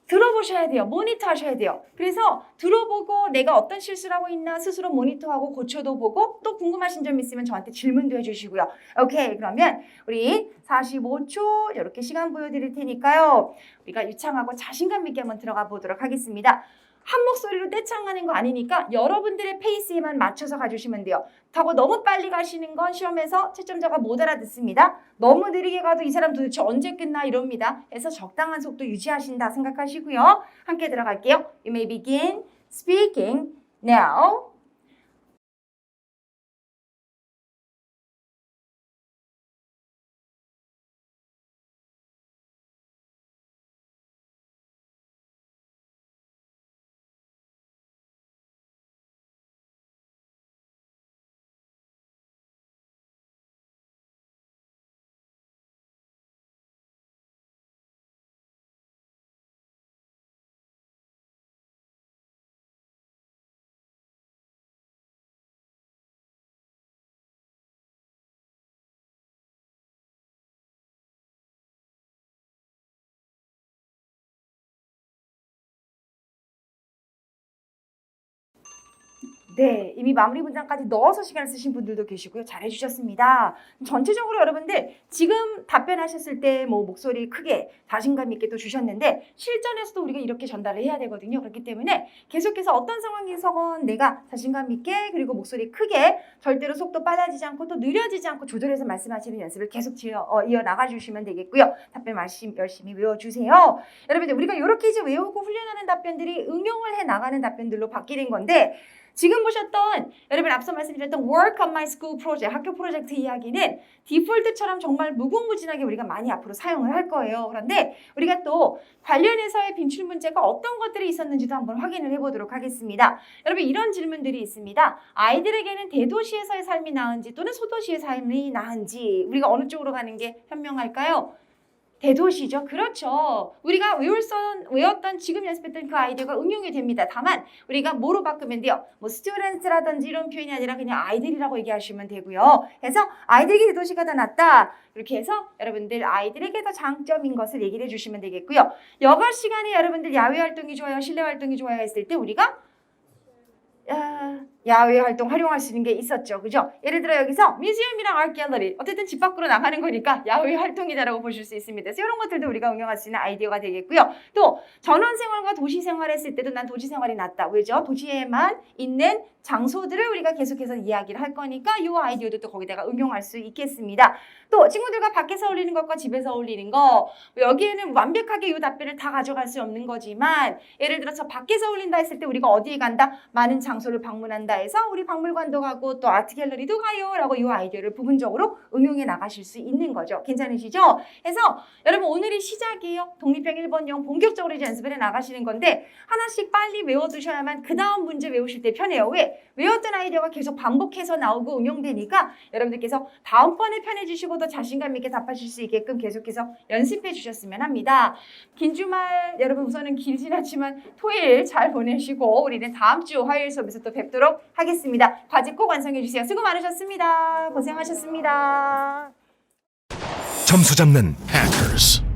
들어보셔야 돼요. 모니터 하셔야 돼요. 그래서 들어보고 내가 어떤 실수를 하고 있나 스스로 모니터하고 고쳐도 보고 또 궁금하신 점 있으면 저한테 질문도 해주시고요. 오케이, 그러면 우리 45초 이렇게 시간 보여드릴 테니까요. 우리가 유창하고 자신감 있게 한번 들어가 보도록 하겠습니다. 한 목소리로 떼창하는 거 아니니까 여러분들의 페이스에만 맞춰서 가주시면 돼요. 하고 너무 빨리 가시는 건 시험에서 채점자가 못 알아듣습니다. 너무 느리게 가도 이 사람 도대체 언제 끝나 이럽니다. 그래서 적당한 속도 유지하신다 생각하시고요. 함께 들어갈게요. You may begin speaking now. 네, 이미 마무리 문장까지 넣어서 시간을 쓰신 분들도 계시고요. 잘해주셨습니다. 전체적으로 여러분들 지금 답변하셨을 때 뭐 목소리 크게 자신감 있게 또 주셨는데 실전에서도 우리가 이렇게 전달을 해야 되거든요. 그렇기 때문에 계속해서 어떤 상황에서건 내가 자신감 있게 그리고 목소리 크게 절대로 속도 빨라지지 않고 또 느려지지 않고 조절해서 말씀하시는 연습을 계속 이어나가 주시면 되겠고요. 답변 열심히 외워주세요. 여러분들 우리가 이렇게 이제 외우고 훈련하는 답변들이 응용을 해 나가는 답변들로 바뀌는 건데 지금 보셨던 여러분 앞서 말씀드렸던 Work on my school project 학교 프로젝트 이야기는 디폴트처럼 정말 무궁무진하게 우리가 많이 앞으로 사용을 할 거예요. 그런데 우리가 또 관련해서의 빈출 문제가 어떤 것들이 있었는지도 한번 확인을 해보도록 하겠습니다. 여러분 이런 질문들이 있습니다. 아이들에게는 대도시에서의 삶이 나은지 또는 소도시의 삶이 나은지 우리가 어느 쪽으로 가는 게 현명할까요? 대도시죠. 그렇죠. 우리가 외웠던 지금 연습했던 그 아이디어가 응용이 됩니다. 다만 우리가 뭐로 바꾸면 돼요? 뭐 스튜던트라든지 이런 표현이 아니라 그냥 아이들이라고 얘기하시면 되고요. 그래서 아이들에게 대도시가 더 낫다. 이렇게 해서 여러분들 아이들에게 더 장점인 것을 얘기를 해주시면 되겠고요. 여가 시간에 여러분들 야외 활동이 좋아요? 실내 활동이 좋아요? 했을 때 우리가 야외 활동 활용할 수 있는 게 있었죠. 그죠? 예를 들어 여기서 뮤지엄이랑 아트 갤러리 어쨌든 집 밖으로 나가는 거니까 야외 활동이다라고 보실 수 있습니다. 그래서 이런 것들도 우리가 응용할 수 있는 아이디어가 되겠고요. 또 전원 생활과 도시 생활 했을 때도 난 도시 생활이 낫다. 왜죠? 도시에만 있는 장소들을 우리가 계속해서 이야기를 할 거니까 이 아이디어도 또 거기다가 응용할 수 있겠습니다. 또 친구들과 밖에서 어울리는 것과 집에서 어울리는 거 여기에는 완벽하게 이 답변을 다 가져갈 수 없는 거지만 예를 들어서 밖에서 어울린다 했을 때 우리가 어디에 간다? 많은 장소를 방문한다. 된다 해서 우리 박물관도 가고 또 아트 갤러리도 가요라고 이 아이디어를 부분적으로 응용해 나가실 수 있는 거죠. 괜찮으시죠? 그래서 여러분 오늘이 시작이에요. 독립형 1번용 본격적으로 이제 연습을 해 나가시는 건데 하나씩 빨리 외워두셔야만 그 다음 문제 외우실 때 편해요. 왜? 외웠던 아이디어가 계속 반복해서 나오고 응용되니까 여러분들께서 다음번에 편해지시고 더 자신감 있게 답하실 수 있게끔 계속해서 연습해 주셨으면 합니다. 긴 주말 여러분 우선은 길진 않지만 토요일 잘 보내시고 우리는 다음 주 화요일 수업에서 또 뵙도록 하겠습니다. 과제 꼭 완성해 주세요. 수고 많으셨습니다. 고생하셨습니다. 점수 잡는 Hackers.